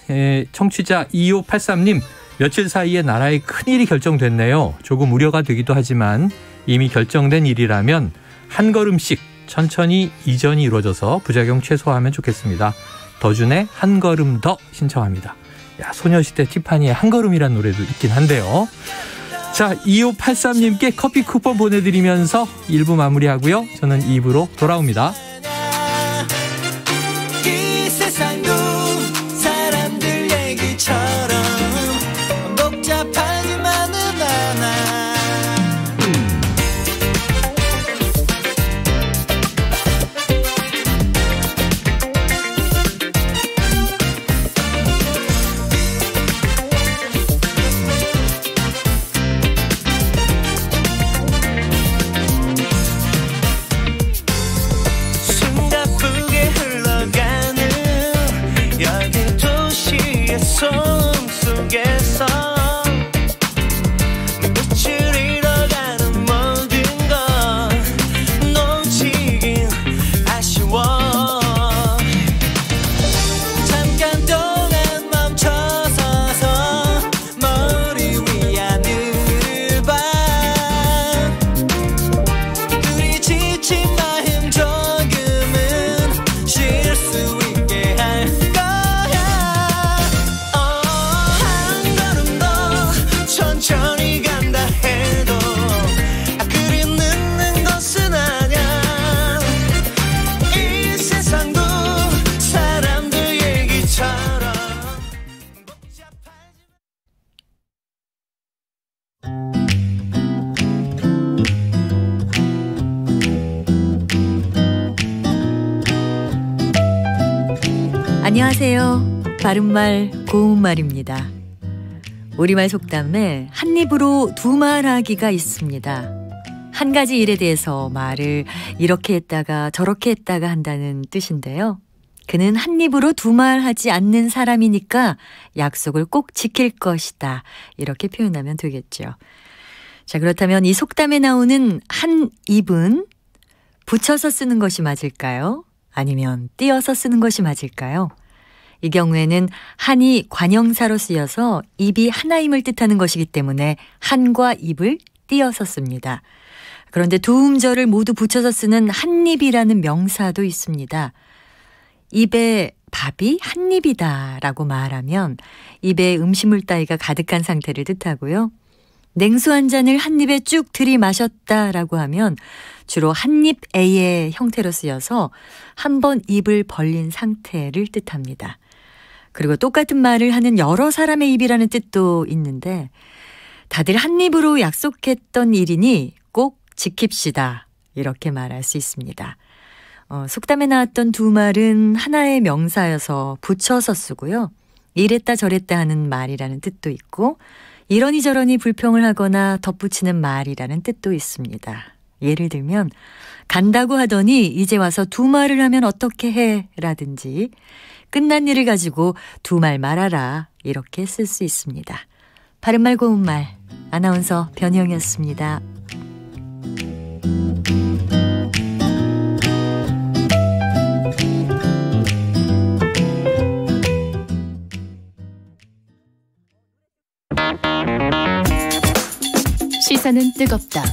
청취자 2583님. 며칠 사이에 나라에 큰일이 결정됐네요. 조금 우려가 되기도 하지만 이미 결정된 일이라면 한 걸음씩 천천히 이전이 이루어져서 부작용 최소화하면 좋겠습니다. 더준의 한 걸음 더 신청합니다. 야, 소녀시대 티파니의 한 걸음이라는 노래도 있긴 한데요. 자, 2583님께 커피 쿠폰 보내드리면서 1부 마무리하고요. 저는 2부로 돌아옵니다. 이 세상도 사람들 얘기처럼 복잡하지만은 않아. 안녕하세요. 바른말 고운말입니다. 우리말 속담에 한 입으로 두 말하기가 있습니다. 한 가지 일에 대해서 말을 이렇게 했다가 저렇게 했다가 한다는 뜻인데요. 그는 한 입으로 두 말하지 않는 사람이니까 약속을 꼭 지킬 것이다. 이렇게 표현하면 되겠죠. 자, 그렇다면 이 속담에 나오는 한 입은 붙여서 쓰는 것이 맞을까요? 아니면 띄어서 쓰는 것이 맞을까요? 이 경우에는 한이 관형사로 쓰여서 입이 하나임을 뜻하는 것이기 때문에 한과 입을 띄어서 씁니다. 그런데 두 음절을 모두 붙여서 쓰는 한입이라는 명사도 있습니다. 입에 밥이 한 입이다 라고 말하면 입에 음식물 따위가 가득한 상태를 뜻하고요. 냉수 한 잔을 한 입에 쭉 들이마셨다 라고 하면 주로 한입 A의 형태로 쓰여서 한 번 입을 벌린 상태를 뜻합니다. 그리고 똑같은 말을 하는 여러 사람의 입이라는 뜻도 있는데 다들 한 입으로 약속했던 일이니 꼭 지킵시다 이렇게 말할 수 있습니다. 속담에 나왔던 두 말은 하나의 명사여서 붙여서 쓰고요. 이랬다 저랬다 하는 말이라는 뜻도 있고 이러니 저러니 불평을 하거나 덧붙이는 말이라는 뜻도 있습니다. 예를 들면 간다고 하더니 이제 와서 두 말을 하면 어떻게 해? 라든지 끝난 일을 가지고 두 말 말하라 이렇게 쓸 수 있습니다. 바른말 고운말 아나운서 변희영이었습니다. 시사는 뜨겁다.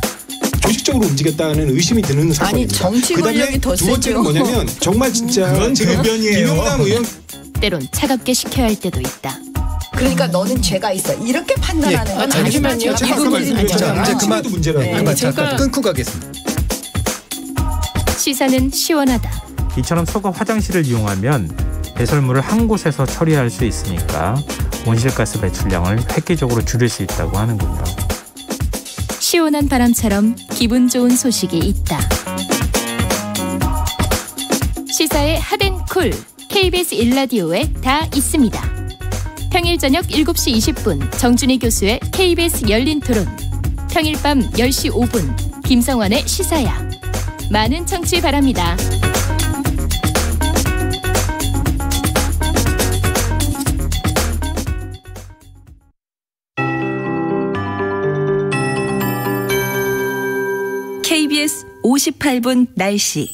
조직적으로 움직였다는 의심이 드는 사건입니다. 아니 정치 권력이 더 세죠. 두 번째는 뭐냐면 정말 진짜 그건 제 의견이에요. 김영남 의원 때론 차갑게 식혀야 할 때도 있다. 그러니까 너는 죄가 있어 이렇게 판단하는 건 잠시만요. 이제 그만 문제라고. 그만 잠깐 끊고 가겠습니다. 시사는 시원하다. 이처럼 소가 화장실을 이용하면 배설물을 한 곳에서 처리할 수 있으니까 온실가스 배출량을 획기적으로 줄일 수 있다고 하는군요. 시원한 바람처럼 기분 좋은 소식이 있다. 시사의 핫앤쿨 KBS 1라디오에 다 있습니다. 평일 저녁 7시 20분 정준희 교수의 KBS 열린 토론, 평일 밤 10시 5분 김성환의 시사야. 많은 청취 바랍니다. KBS 58분 날씨.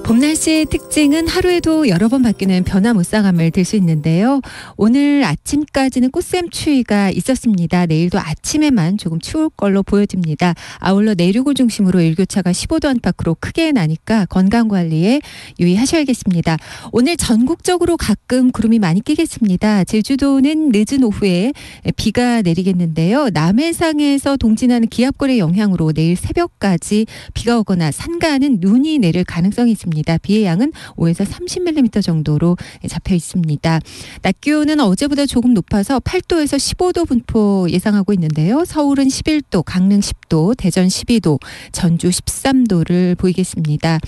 봄 날씨의 특징은 하루에도 여러 번 바뀌는 변화무쌍함을 들 수 있는데요. 오늘 아침까지는 꽃샘추위가 있었습니다. 내일도 아침에만 조금 추울 걸로 보여집니다. 아울러 내륙을 중심으로 일교차가 15도 안팎으로 크게 나니까 건강관리에 유의하셔야겠습니다. 오늘 전국적으로 가끔 구름이 많이 끼겠습니다. 제주도는 늦은 오후에 비가 내리겠는데요. 남해상에서 동진하는 기압골의 영향으로 내일 새벽까지 비가 오거나 산간은 눈이 내릴 가능성이 있습니다. 비의 양은 5에서 30mm 정도로 잡혀 있습니다. 낮 기온은 어제보다 조금 높아서 8도에서 15도 분포 예상하고 있는데요. 서울은 11도, 강릉 10도, 대전 12도, 전주 13도를 보이겠습니다.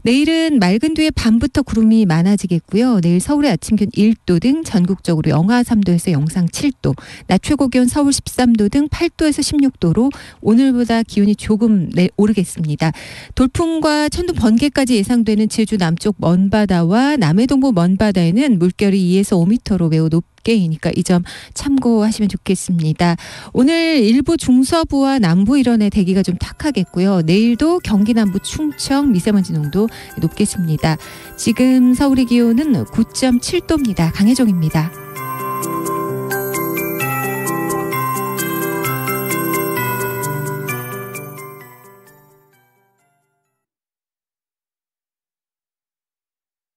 내일은 맑은 뒤에 밤부터 구름이 많아지겠고요. 내일 서울의 아침 기온 1도 등 전국적으로 영하 3도에서 영상 7도, 낮 최고 기온 서울 13도 등 8도에서 16도로 오늘보다 기온이 조금 오르겠습니다. 돌풍과 천둥, 번개까지 예상되는 제주 남쪽 먼바다와 남해동부 먼바다에는 물결이 2에서 5m로 매우 높게이니까 이 점 참고하시면 좋겠습니다. 오늘 일부 중서부와 남부 일원의 대기가 좀 탁하겠고요. 내일도 경기 남부 충청 미세먼지 농도 높겠습니다. 지금 서울의 기온은 9.7도입니다. 강혜정입니다.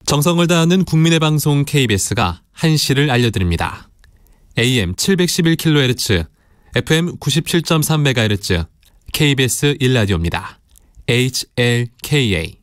정성을 다하는 국민의 방송 KBS가 한시를 알려드립니다. AM 711kHz, FM 97.3MHz, KBS 1라디오입니다. HLKA.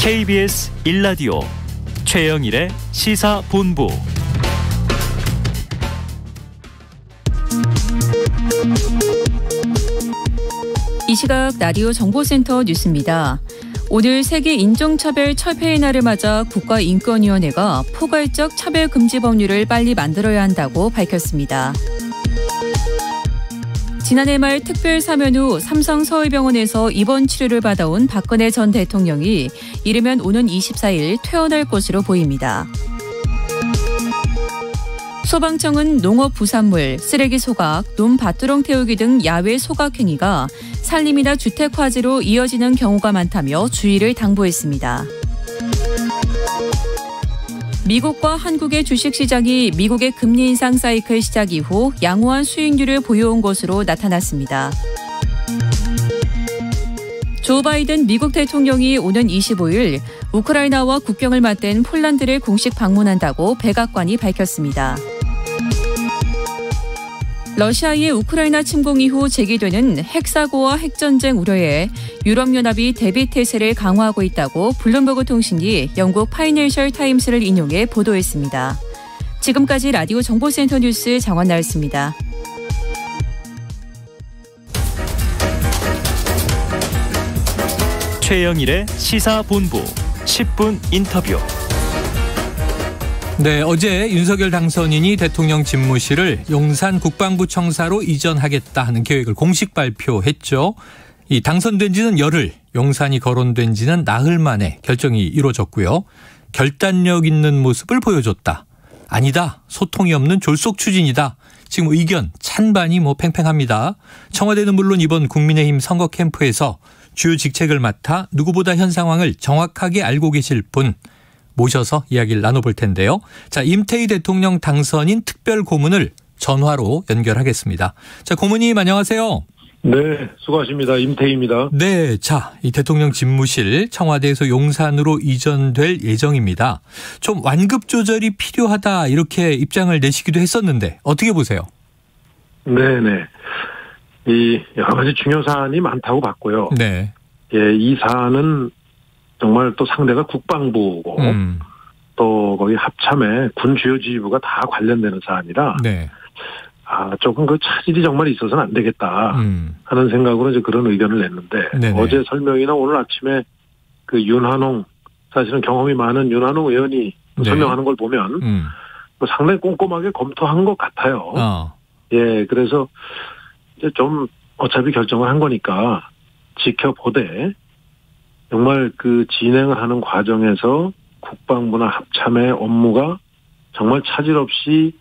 KBS 1라디오 최영일의 시사본부. 이 시각 라디오 정보센터 뉴스입니다. 오늘 세계 인종차별 철폐의 날을 맞아 국가인권위원회가 포괄적 차별금지 법률을 빨리 만들어야 한다고 밝혔습니다. 지난해 말 특별 사면 후 삼성 서울병원에서 입원 치료를 받아온 박근혜 전 대통령이 이르면 오는 24일 퇴원할 것으로 보입니다. 소방청은 농업 부산물, 쓰레기 소각, 논밭두렁 태우기 등 야외 소각 행위가 산림이나 주택 화재로 이어지는 경우가 많다며 주의를 당부했습니다. 미국과 한국의 주식시장이 미국의 금리 인상 사이클 시작 이후 양호한 수익률을 보여온 것으로 나타났습니다. 조 바이든 미국 대통령이 오는 25일 우크라이나와 국경을 맞댄 폴란드를 공식 방문한다고 백악관이 밝혔습니다. 러시아의 우크라이나 침공 이후 제기되는 핵사고와 핵전쟁 우려에 유럽연합이 대비 태세를 강화하고 있다고 블룸버그 통신이 영국 파이낸셜 타임스를 인용해 보도했습니다. 지금까지 라디오 정보센터 뉴스 정원나였습니다. 최영일의 시사본부 10분 인터뷰. 네, 어제 윤석열 당선인이 대통령 집무실을 용산 국방부 청사로 이전하겠다 하는 계획을 공식 발표했죠. 이 당선된 지는 열흘, 용산이 거론된 지는 나흘 만에 결정이 이루어졌고요. 결단력 있는 모습을 보여줬다. 아니다, 소통이 없는 졸속 추진이다. 지금 의견 찬반이 팽팽합니다. 청와대는 물론 이번 국민의힘 선거 캠프에서 주요 직책을 맡아 누구보다 현 상황을 정확하게 알고 계실 분 모셔서 이야기를 나눠볼 텐데요. 자, 임태희 대통령 당선인 특별 고문을 전화로 연결하겠습니다. 자, 고문님 안녕하세요. 네, 수고하십니다. 임태희입니다. 네, 자, 이 대통령 집무실 청와대에서 용산으로 이전될 예정입니다. 좀 완급 조절이 필요하다 이렇게 입장을 내시기도 했었는데 어떻게 보세요? 네네. 이 여러 가지 중요 사안이 많다고 봤고요. 네. 예, 이 사안은 정말 또 상대가 국방부고 또 거기 합참에 군 주요 지휘부가 다 관련되는 사안이라 네. 조금 그 차질이 정말 있어서는 안 되겠다 하는 생각으로 이제 그런 의견을 냈는데 네네. 어제 설명이나 오늘 아침에 그 윤한홍 사실은 경험이 많은 윤한홍 의원이 네. 설명하는 걸 보면 상당히 꼼꼼하게 검토한 것 같아요. 예, 그래서 이제 좀 어차피 결정을 한 거니까 지켜보되 정말 그 진행을 하는 과정에서 국방부나 합참의 업무가 정말 차질 없이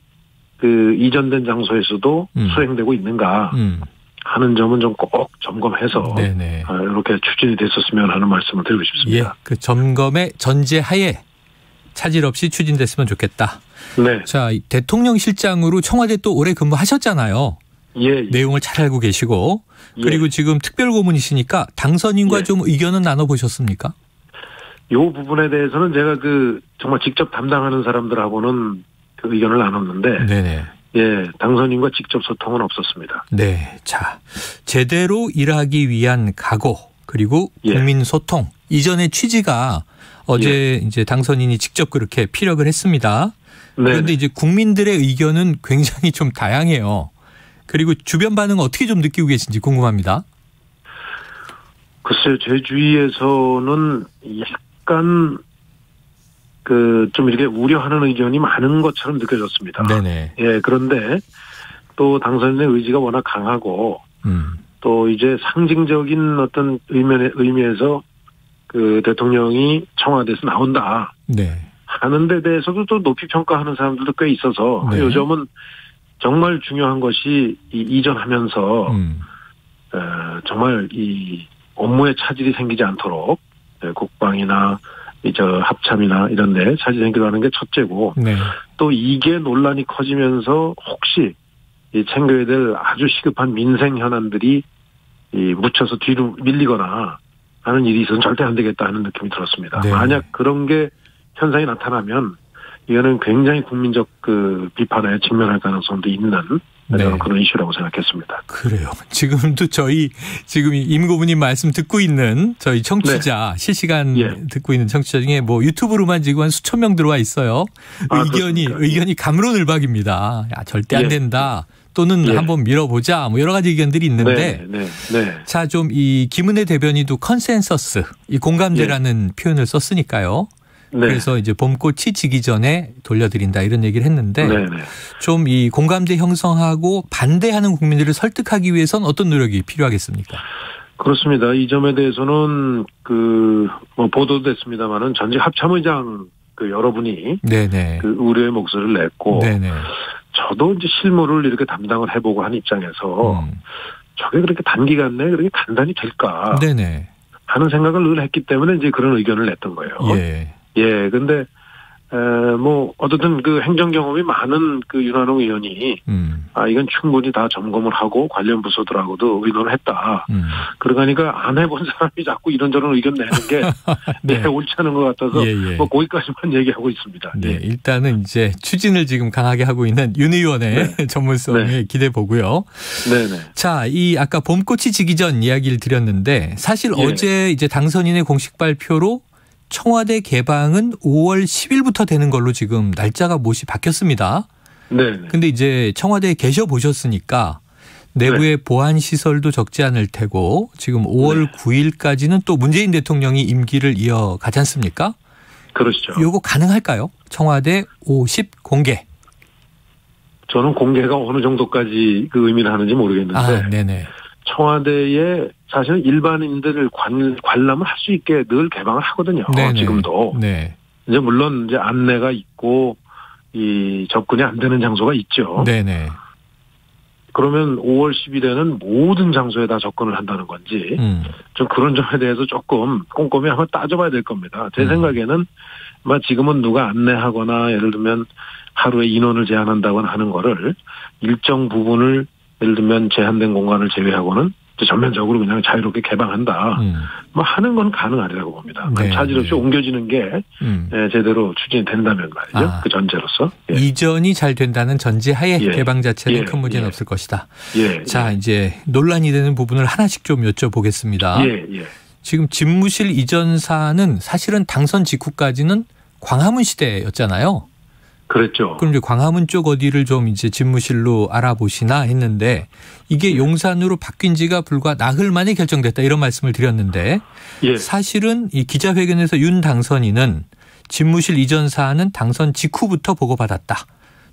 그 이전된 장소에서도 수행되고 있는가 하는 점은 좀 꼭 점검해서 이렇게 추진이 됐었으면 하는 말씀을 드리고 싶습니다. 예, 그 점검의 전제하에 차질 없이 추진됐으면 좋겠다. 네. 자, 대통령 실장으로 청와대 또 오래 근무하셨잖아요. 예. 내용을 잘 알고 계시고 그리고 예. 지금 특별 고문이시니까 당선인과 예. 좀 의견은 나눠보셨습니까? 이 부분에 대해서는 제가 그 정말 직접 담당하는 사람들하고는 그 의견을 나눴는데 네네. 예, 당선인과 직접 소통은 없었습니다. 네, 자 제대로 일하기 위한 각오 그리고 국민 소통 이전의 취지가 어제 이제 당선인이 직접 그렇게 피력을 했습니다. 네네. 그런데 이제 국민들의 의견은 굉장히 좀 다양해요. 그리고 주변 반응 어떻게 좀 느끼고 계신지 궁금합니다. 글쎄요, 제 주위에서는 약간 그 좀 이렇게 우려하는 의견이 많은 것처럼 느껴졌습니다. 네네. 예, 그런데 또 당선인의 의지가 워낙 강하고 또 이제 상징적인 어떤 의미에서 그 대통령이 청와대에서 나온다. 네. 하는 데 대해서도 또 높이 평가하는 사람들도 꽤 있어서 네. 요즘은 정말 중요한 것이 이전하면서 정말 이 업무에 차질이 생기지 않도록 국방이나 이제 합참이나 이런 데 차질이 생기게 하는 게 첫째고 네. 또 이게 논란이 커지면서 혹시 이 챙겨야 될 아주 시급한 민생 현안들이 묻혀서 뒤로 밀리거나 하는 일이 있어서는 절대 안 되겠다 하는 느낌이 들었습니다. 네. 만약 그런 게 현상이 나타나면 이거는 굉장히 국민적 그 비판에 직면할 가능성도 있는 저는 그런 이슈라고 생각했습니다. 그래요. 지금도 지금 임 고문님 말씀 듣고 있는 저희 청취자 실시간 듣고 있는 청취자 중에 뭐 유튜브로만 지금 한 수천 명 들어와 있어요. 의견이 가물어늘박입니다. 야, 절대 안 된다. 또는 한번 밀어보자. 뭐 여러 가지 의견들이 있는데 자, 좀 이 김은혜 대변인도 컨센서스, 이 공감대라는 표현을 썼으니까요. 그래서 이제 봄꽃이 지기 전에 돌려드린다 이런 얘기를 했는데 좀 이 공감대 형성하고 반대하는 국민들을 설득하기 위해선 어떤 노력이 필요하겠습니까? 그렇습니다. 이 점에 대해서는 뭐 보도도 됐습니다만은 전직 합참의장 여러분이 그 우려의 목소리를 냈고 저도 이제 실무를 이렇게 담당을 해보고 한 입장에서 저게 그렇게 단기간 내에 그렇게 간단히 될까 하는 생각을 늘 했기 때문에 이제 그런 의견을 냈던 거예요. 근데 뭐 어쨌든 그 행정 경험이 많은 그 윤한홍 의원이 이건 충분히 다 점검을 하고 관련 부서들하고도 의논을 했다. 그러니까 안 해본 사람이 자꾸 이런저런 의견 내는 게 옳지 않은 것 같아서 뭐 거기까지만 얘기하고 있습니다. 일단은 이제 추진을 지금 강하게 하고 있는 윤 의원의 전문성에 기대 보고요. 자, 이 아까 봄꽃이 지기 전 이야기를 드렸는데 사실 어제 이제 당선인의 공식 발표로 청와대 개방은 5월 10일부터 되는 걸로 지금 날짜가 못이 바뀌었습니다. 근데 이제 청와대에 계셔 보셨으니까 내부의 보안 시설도 적지 않을 테고 지금 5월 9일까지는 또 문재인 대통령이 임기를 이어가지 않습니까? 그렇죠. 이거 가능할까요? 청와대 50 공개. 저는 공개가 어느 정도까지 그 의미를 하는지 모르겠는데 청와대에 사실은 일반인들을 관람을 할 수 있게 늘 개방을 하거든요. 지금도. 이제 물론 이제 안내가 있고 이 접근이 안 되는 장소가 있죠. 그러면 5월 10일에는 모든 장소에 다 접근을 한다는 건지 좀 그런 점에 대해서 조금 꼼꼼히 한번 따져봐야 될 겁니다. 제 생각에는 지금은 누가 안내하거나 예를 들면 하루에 인원을 제한한다거나 하는 거를 일정 부분을 예를 들면 제한된 공간을 제외하고는 전면적으로 그냥 자유롭게 개방한다. 뭐 하는 건 가능하리라고 봅니다. 차질 없이 옮겨지는 게 제대로 추진이 된다면 말이죠. 그 전제로서. 이전이 잘 된다는 전제하에 개방 자체는 큰 문제는 없을 것이다. 자, 이제 논란이 되는 부분을 하나씩 좀 여쭤보겠습니다. 지금 집무실 이전 사안은 사실은 당선 직후까지는 광화문 시대였잖아요. 그랬죠. 그럼 이제 광화문 쪽 어디를 좀 이제 집무실로 알아보시나 했는데 이게 용산으로 바뀐 지가 불과 나흘 만에 결정됐다 이런 말씀을 드렸는데 사실은 이 기자회견에서 윤 당선인은 집무실 이전 사안은 당선 직후부터 보고받았다.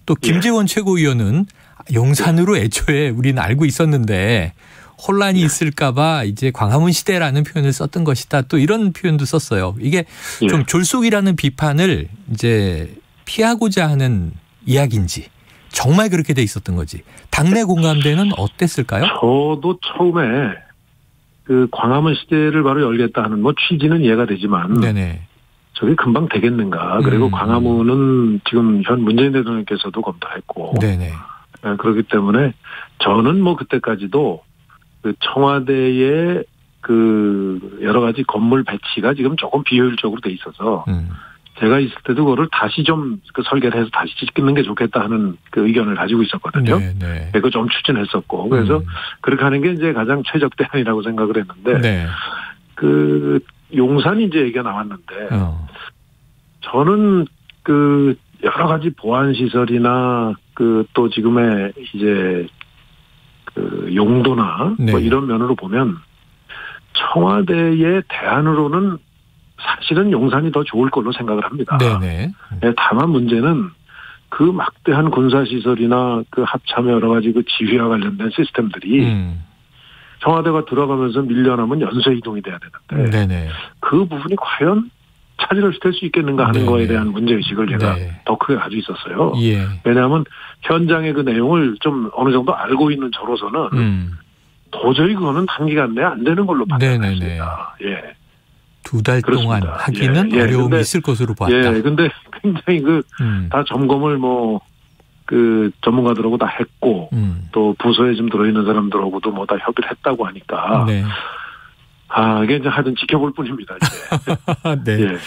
또 김재원 최고위원은 용산으로 애초에 우리는 알고 있었는데 혼란이 있을까 봐 이제 광화문 시대라는 표현을 썼던 것이다. 또 이런 표현도 썼어요. 이게 좀 졸속이라는 비판을 이제 피하고자 하는 이야기인지 정말 그렇게 돼 있었던 거지. 당내 공감대는 어땠을까요? 저도 처음에 그 광화문 시대를 바로 열겠다 하는 뭐 취지는 이해가 되지만 저게 금방 되겠는가. 그리고 광화문은 지금 현 문재인 대통령께서도 검토했고 그렇기 때문에 저는 뭐 그때까지도 그 청와대의 그 여러 가지 건물 배치가 지금 조금 비효율적으로 돼 있어서 제가 있을 때도 그거를 다시 좀 그 설계를 해서 다시 짓는 게 좋겠다 하는 그 의견을 가지고 있었거든요. 그거 좀 추진했었고. 그래서 그렇게 하는 게 이제 가장 최적 대안이라고 생각을 했는데 그 용산이 이제 얘기가 나왔는데 저는 그 여러 가지 보안 시설이나 그 또 지금의 이제 그 용도나 뭐 이런 면으로 보면 청와대의 대안으로는 사실은 용산이 더 좋을 걸로 생각을 합니다. 다만 문제는 그 막대한 군사시설이나 그 합참의 여러 가지 그 지휘와 관련된 시스템들이 청와대가 들어가면서 밀려나면 연쇄 이동이 돼야 되는데 그 부분이 과연 차질없이 될 수 있겠는가 하는 거에 대한 문제의식을 제가 더 크게 가지고 있었어요. 왜냐하면 현장의 그 내용을 좀 어느 정도 알고 있는 저로서는 도저히 그거는 단기간 내에 안 되는 걸로 판단했습니다. 2달 동안 하기는 어려움이 있을 것으로 보았다. 근데 굉장히 다 점검을 뭐 그 전문가들하고 다 했고 또 부서에 좀 들어있는 사람들하고도 뭐 다 협의를 했다고 하니까 이게 이제 하여튼 지켜볼 뿐입니다. 이제.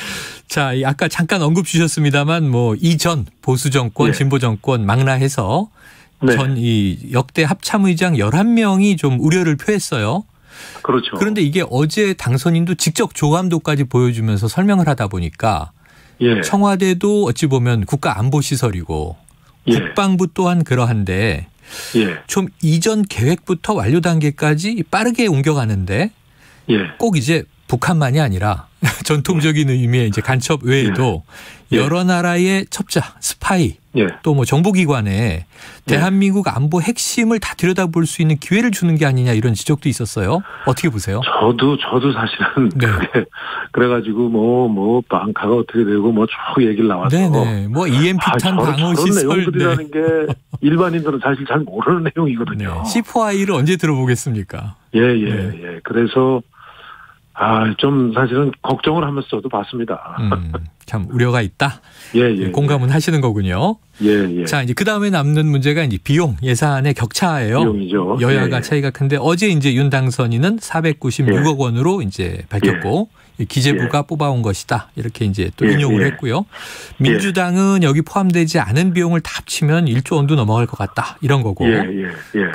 자, 아까 잠깐 언급 주셨습니다만 뭐 이전 보수 정권, 진보 정권 망라해서 네. 전 이 역대 합참의장 11명이 좀 우려를 표했어요. 그렇죠. 그런데 이게 어제 당선인도 직접 조감도까지 보여주면서 설명을 하다 보니까 예. 청와대도 어찌 보면 국가안보시설이고 예. 국방부 또한 그러한데 예. 좀 이전 계획부터 완료 단계까지 빠르게 옮겨가는데 예. 꼭 이제 북한만이 아니라 전통적인 의미의 이제 간첩 외에도 예. 여러 나라의 첩자, 스파이, 예. 또 뭐 정보기관에 대한민국 안보 핵심을 다 들여다볼 수 있는 기회를 주는 게 아니냐 이런 지적도 있었어요. 어떻게 보세요? 저도 사실은 네. 그래가지고 뭐 방카가 어떻게 되고 뭐 쭉 얘기를 나와서 네네. 뭐 EMP탄 방어 시설 저런 내용들이라는 게 일반인들은 사실 잘 모르는 내용이거든요. C4I를 언제 들어보겠습니까? 예. 그래서 좀 사실은 걱정을 하면서도 봤습니다. 참 우려가 있다. 예. 공감은 하시는 거군요. 예. 자, 이제 그 다음에 남는 문제가 이제 비용 예산의 격차예요. 비용이죠. 여야가 예. 차이가 큰데 어제 이제 윤 당선인은 496억 원으로 이제 밝혔고 기재부가 뽑아온 것이다. 이렇게 이제 또 인용을 했고요. 민주당은 여기 포함되지 않은 비용을 다 합치면 1조 원도 넘어갈 것 같다. 이런 거고.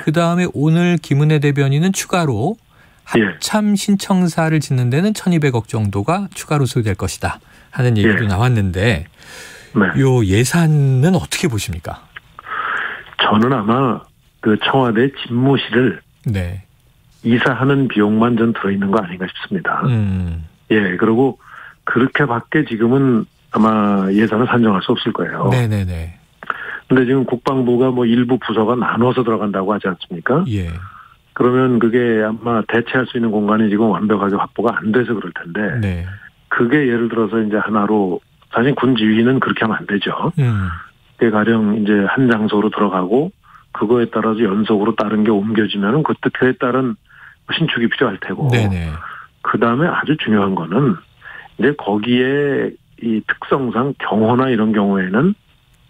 그 다음에 오늘 김은혜 대변인은 추가로 합참 신청사를 짓는 데는 1,200억 정도가 추가로 소요될 것이다 하는 얘기도 나왔는데 요 예산은 어떻게 보십니까? 저는 아마 그 청와대 집무실을 이사하는 비용만 전 들어있는 거 아닌가 싶습니다. 예, 그리고 그렇게밖에 지금은 아마 예산을 산정할 수 없을 거예요. 네네네. 근데 지금 국방부가 뭐 일부 부서가 나눠서 들어간다고 하지 않습니까? 예. 그러면 그게 아마 대체할 수 있는 공간이 지금 완벽하게 확보가 안 돼서 그럴 텐데. 그게 예를 들어서 이제 하나로 사실 군 지휘는 그렇게 하면 안 되죠. 그게 가령 이제 한 장소로 들어가고 그거에 따라서 연속으로 다른 게 옮겨지면은 그에 따른 신축이 필요할 테고. 그 다음에 아주 중요한 거는 이제 거기에 이 특성상 경호나 이런 경우에는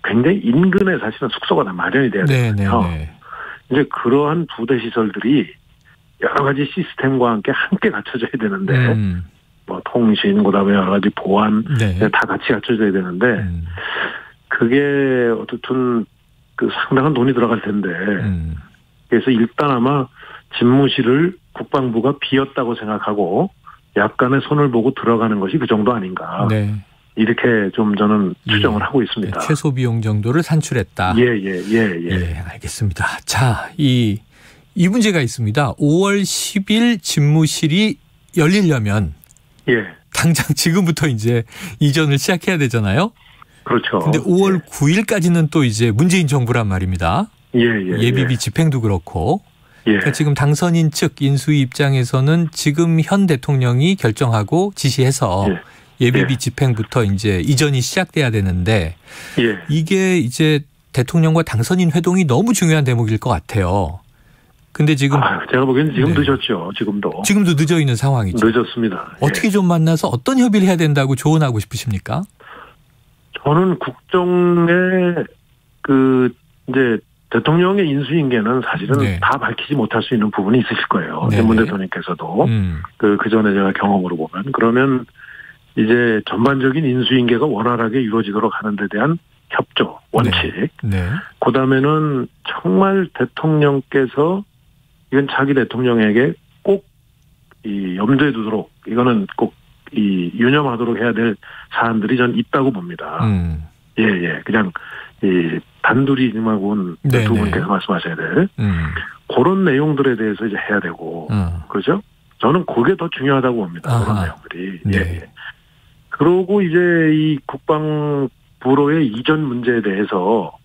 굉장히 인근에 사실은 숙소가 다 마련이 돼야 되거든요. 이제 그러한 부대 시설들이 여러 가지 시스템과 함께 갖춰져야 되는데 뭐 통신 그다음에 여러 가지 보안 다 같이 갖춰져야 되는데 그게 어쨌든 그 상당한 돈이 들어갈 텐데 그래서 일단 아마 집무실을 국방부가 비었다고 생각하고 약간의 손을 보고 들어가는 것이 그 정도 아닌가. 이렇게 좀 저는 추정을 하고 있습니다. 최소 비용 정도를 산출했다. 예, 알겠습니다. 자, 이 문제가 있습니다. 5월 10일 집무실이 열리려면 당장 지금부터 이제 이전을 시작해야 되잖아요. 그렇죠. 근데 5월 9일까지는 또 이제 문재인 정부란 말입니다. 예비비 집행도 그렇고. 그러니까 지금 당선인 측 인수위 입장에서는 지금 현 대통령이 결정하고 지시해서 예비비 집행부터 이제 이전이 시작돼야 되는데 이게 이제 대통령과 당선인 회동이 너무 중요한 대목일 것 같아요. 근데 지금 제가 보기에는 지금 늦었죠. 지금도 늦어 있는 상황이죠. 늦었습니다. 어떻게 좀 만나서 어떤 협의를 해야 된다고 조언하고 싶으십니까? 저는 국정의 이제 대통령의 인수인계는 사실은 다 밝히지 못할 수 있는 부분이 있으실 거예요. 문 대통령께서도 그 전에 제가 경험으로 보면 그러면 이제 전반적인 인수인계가 원활하게 이루어지도록 하는 데 대한 협조, 원칙. 그다음에는 정말 대통령께서 이건 자기 대통령에게 꼭 이 염두에 두도록 이거는 꼭 이 유념하도록 해야 될 사안들이 전 있다고 봅니다. 그냥 이 단둘이 임하고 두 분께서 말씀하셔야 될 그런 내용들에 대해서 이제 해야 되고 그렇죠? 저는 그게 더 중요하다고 봅니다. 그런 내용들이. 그러고 이제 이 국방부로의 이전 문제에 대해서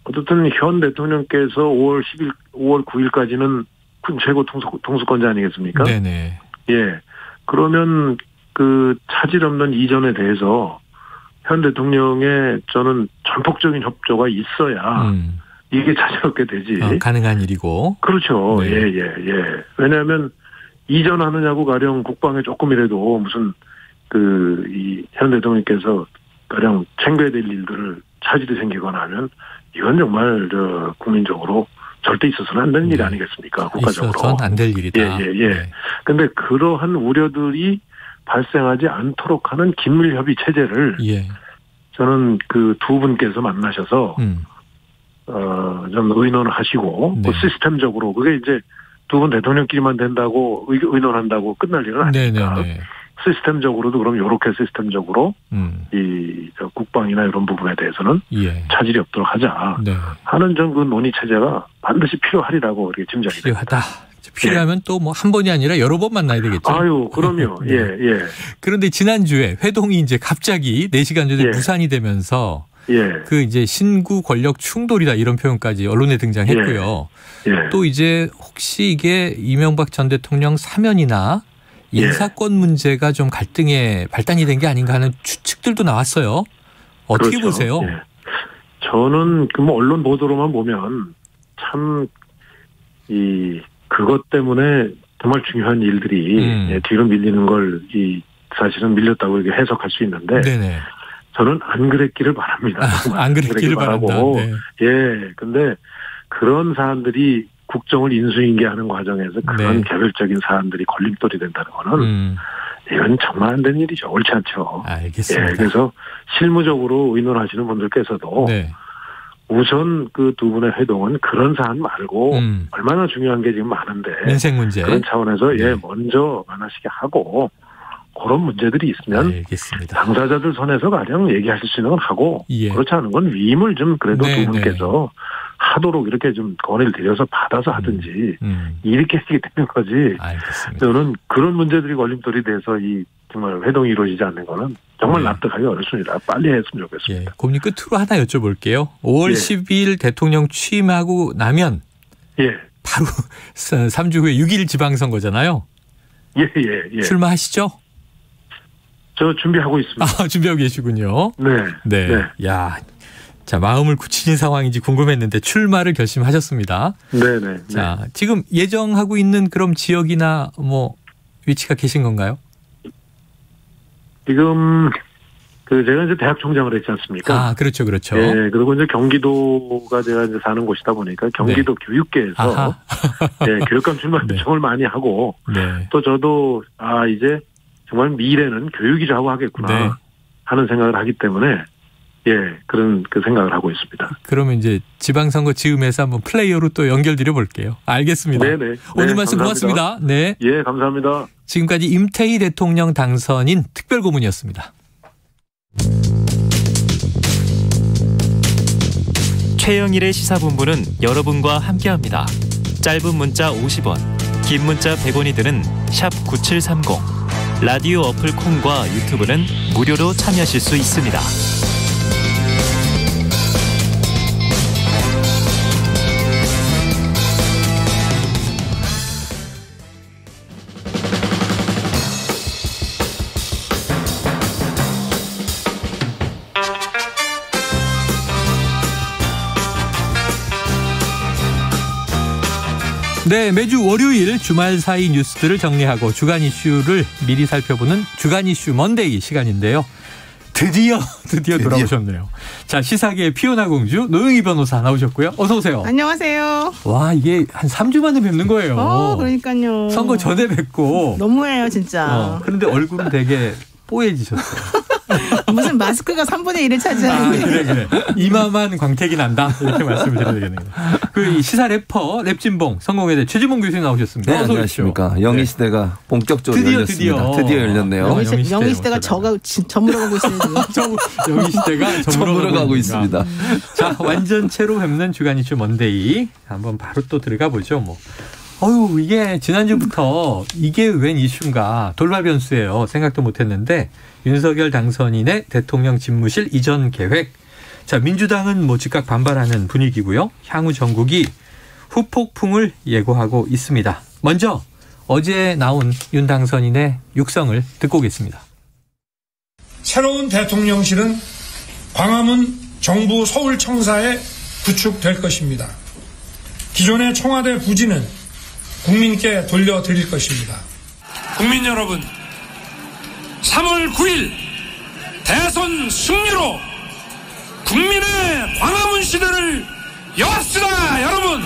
어쨌든 현 대통령께서 5월 9일까지는 군 최고 통수권자 아니겠습니까? 그러면 그 차질 없는 이전에 대해서 현 대통령의 저는 전폭적인 협조가 있어야 이게 자연스럽게 되지. 가능한 일이고. 그렇죠. 왜냐하면 이전하느냐고 가령 국방에 조금이라도 무슨 이 현 대통령께서 가령 챙겨야 될 일들을 차질이 생기거나 하면 이건 정말 국민적으로 절대 있어서는 안 되는 일이 아니겠습니까? 국가적으로. 있어서는 안 될 일이다. 근데 그러한 우려들이 발생하지 않도록 하는 긴밀협의 체제를 저는 그 두 분께서 만나셔서 좀 의논을 하시고 뭐 시스템적으로 그게 이제 두 분 대통령끼리만 된다고 의논한다고 끝날 일은 아니니까 시스템적으로도 그럼 이렇게 시스템적으로 저 국방이나 이런 부분에 대해서는 차질이 없도록 하자 하는 전 그 논의 체제가 반드시 필요하리라고 이렇게 짐작이 필요하다. 필요하면 또 뭐 한 번이 아니라 여러 번 만나야 되겠죠. 아유, 그럼요. 예. 그런데 지난주에 회동이 이제 갑자기 4시간 전에 무산이 되면서 그 이제 신구 권력 충돌이다 이런 표현까지 언론에 등장했고요. 또 이제 혹시 이게 이명박 전 대통령 사면이나 인사권 문제가 좀 갈등의 발단이 된 게 아닌가 하는 추측들도 나왔어요. 어떻게 그렇죠. 보세요? 저는 그 뭐 언론 보도로만 보면 참 그것 때문에 정말 중요한 일들이 뒤로 밀리는 걸 사실은 밀렸다고 이렇게 해석할 수 있는데 저는 안 그랬기를 바랍니다. 안 그랬기를 바라고. 근데 그런 사안들이 국정을 인수인계하는 과정에서 그런 개별적인 사안들이 걸림돌이 된다는 거는 이건 정말 안 되는 일이죠. 옳지 않죠. 알겠습니다. 그래서 실무적으로 의논하시는 분들께서도 우선 그 두 분의 회동은 그런 사안 말고 얼마나 중요한 게 지금 많은데 민생 문제 그런 차원에서 먼저 만나시게 하고 그런 문제들이 있으면 알겠습니다. 당사자들 선에서 가령 얘기하실 수 있는 건 하고 그렇지 않은 건 위임을 좀 그래도 두 분께서 하도록 이렇게 좀 건의를 드려서 받아서 하든지 이렇게 하게 되는 거지. 알겠습니다. 저는 그런 문제들이 걸림돌이 돼서 정말 회동이 이루어지지 않는 거는 정말 납득하기 어렵습니다. 빨리 했으면 좋겠습니다. 고민 끝으로 하나 여쭤볼게요. 5월 12일 대통령 취임하고 나면 바로 3주 후에 6일 지방선거잖아요. 출마하시죠? 저 준비하고 있습니다. 준비하고 계시군요. 네. 야, 자, 마음을 굳히신 상황인지 궁금했는데 출마를 결심하셨습니다. 네네. 자, 지금 예정하고 있는 그럼 지역이나 뭐 위치가 계신 건가요? 지금 제가 이제 대학 총장을 했지 않습니까? 그렇죠. 그리고 이제 경기도가 제가 이제 사는 곳이다 보니까 경기도 교육계에서 교육감 출마 요청을 많이 하고 또 저도 이제 정말 미래는 교육이자 하고 하겠구나 하는 생각을 하기 때문에 그런 그 생각을 하고 있습니다. 그러면 이제 지방선거 즈음에서 한번 플레이어로 또 연결드려 볼게요. 알겠습니다. 네네. 오늘 말씀 고맙습니다. 네. 감사합니다. 지금까지 임태희 대통령 당선인 특별고문이었습니다. 최영일의 시사본부는 여러분과 함께합니다. 짧은 문자 50원, 긴 문자 100원이 드는 샵 9730. 라디오 어플 콩과 유튜브는 무료로 참여하실 수 있습니다. 네, 매주 월요일 주말 사이 뉴스들을 정리하고 주간 이슈를 미리 살펴보는 주간 이슈 먼데이 시간인데요. 드디어 돌아오셨네요. 자, 시사계의 피오나 공주 노영희 변호사 나오셨고요. 어서 오세요. 안녕하세요. 와, 이게 한 3주 만에 뵙는 거예요. 그러니까요. 선거 전에 뵙고. 너무해요, 진짜. 그런데 얼굴은 되게 뽀얘지셨어요. 무슨 마스크가 3분의 1을 차지하는데. 그래. 이마만 광택이 난다. 이렇게 말씀을 드려야 되겠네요. 그 시사 래퍼 랩진봉 성공회대 최진봉 교수님 나오셨습니다. 네, 안녕하십니까. 영희 시대가 본격적으로 열렸습니다. 드디어 열렸네요. 영희 시대가 저물어 가고 있어요. 영희 시대가 저물어 가고 있습니다. 자, 완전체로 뵙는 주간 이슈 먼데이. 한번 바로 또 들어가 보죠. 이게 지난주부터 이게 웬 이슈인가 돌발 변수예요. 생각도 못했는데 윤석열 당선인의 대통령 집무실 이전 계획. 자, 민주당은 즉각 반발하는 분위기고요. 향후 전국이 후폭풍을 예고하고 있습니다. 먼저 어제 나온 윤 당선인의 육성을 듣고 오겠습니다. 새로운 대통령실은 광화문 정부 서울청사에 구축될 것입니다. 기존의 청와대 부지는 국민께 돌려드릴 것입니다. 국민 여러분, 3월 9일 대선 승리로 국민의 광화문 시대를 여습시다, 여러분.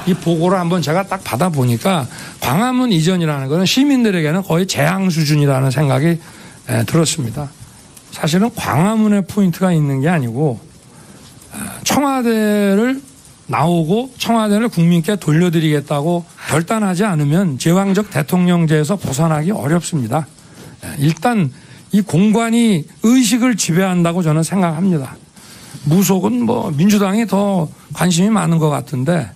이 보고를 한번 제가 딱 받아보니까 광화문 이전이라는 것은 시민들에게는 거의 재앙 수준이라는 생각이 들었습니다. 사실은 광화문에 포인트가 있는 게 아니고 청와대를 나오고 청와대를 국민께 돌려드리겠다고 결단하지 않으면 제왕적 대통령제에서 벗어나기 어렵습니다. 일단 이 공관이 의식을 지배한다고 저는 생각합니다. 무속은 뭐 민주당이 더 관심이 많은 것 같은데.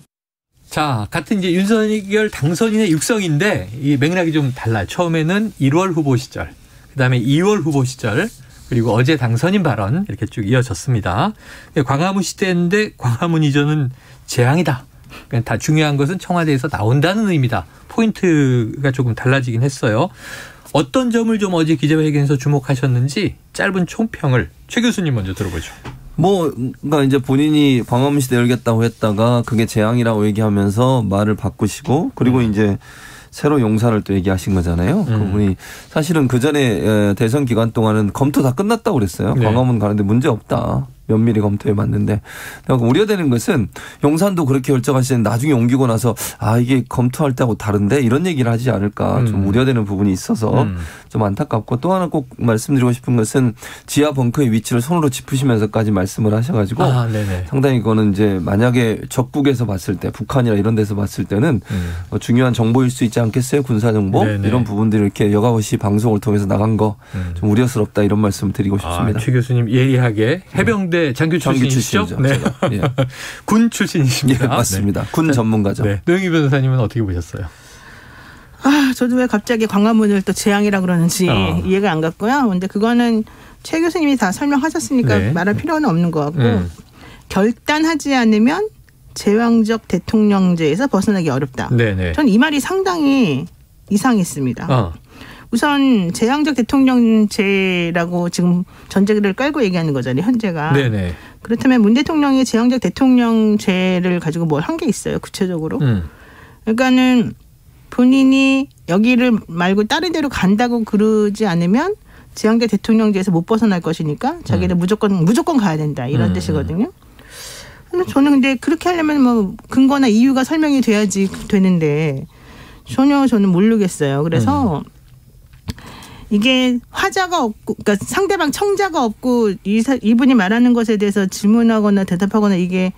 자, 같은 이제 윤석열 당선인의 육성인데 이 맥락이 좀 달라요. 처음에는 1월 후보 시절, 그다음에 2월 후보 시절, 그리고 어제 당선인 발언 이렇게 쭉 이어졌습니다. 광화문 시대인데 광화문 이전은 재앙이다. 그러니까 다 중요한 것은 청와대에서 나온다는 의미다. 포인트가 조금 달라지긴 했어요. 어떤 점을 좀 어제 기자회견에서 주목하셨는지 짧은 총평을 최 교수님 먼저 들어보죠. 그러니까 이제 본인이 광화문 시대 열겠다고 했다가 그게 재앙이라고 얘기하면서 말을 바꾸시고 그리고 이제 새로 용산을 또 얘기하신 거잖아요. 그분이 사실은 그 전에 대선 기간 동안은 검토 다 끝났다고 그랬어요. 네. 광화문 가는데 문제 없다. 면밀히 검토해 봤는데 우려되는 것은 용산도 그렇게 결정하시는데 나중에 옮기고 나서 이게 검토할 때하고 다른데 이런 얘기를 하지 않을까 좀 우려되는 부분이 있어서 좀 안타깝고 또 하나 꼭 말씀드리고 싶은 것은 지하 벙커의 위치를 손으로 짚으시면서까지 말씀을 하셔가지고 상당히 그거는 이제 만약에 적국에서 봤을 때 북한이나 이런 데서 봤을 때는 중요한 정보일 수 있지 않겠어요? 군사정보 이런 부분들이 이렇게 여과없이 방송을 통해서 나간 거 좀 우려스럽다 이런 말씀 드리고 싶습니다. 최 교수님 예리하게 해병대 장교 출신이시죠? 네. 예. 군 출신이십니다. 예, 맞습니다. 군 전문가죠. 네. 노영희 변호사님은 어떻게 보셨어요? 저도 왜 갑자기 광화문을 또 재앙이라고 그러는지 이해가 안 갔고요. 근데 그거는 최 교수님이 다 설명하셨으니까 말할 필요는 없는 것 같고 결단하지 않으면 제왕적 대통령제에서 벗어나기 어렵다. 전 이 말이 상당히 이상했습니다. 우선 제왕적 대통령제라고 지금 전제를 깔고 얘기하는 거잖아요. 현재가. 그렇다면 문 대통령이 제왕적 대통령제를 가지고 뭘 한 게 있어요. 구체적으로. 그러니까는 본인이 여기를 말고 다른 데로 간다고 그러지 않으면 제왕적 대통령제에서 못 벗어날 것이니까 자기는 무조건 가야 된다. 이런 뜻이거든요. 저는 근데 그렇게 하려면 뭐 근거나 이유가 설명이 돼야지 되는데 전혀 저는 모르겠어요. 그래서 이게 화자가 없고, 그러니까 상대방 청자가 없고 이분이 말하는 것에 대해서 질문하거나 대답하거나 이게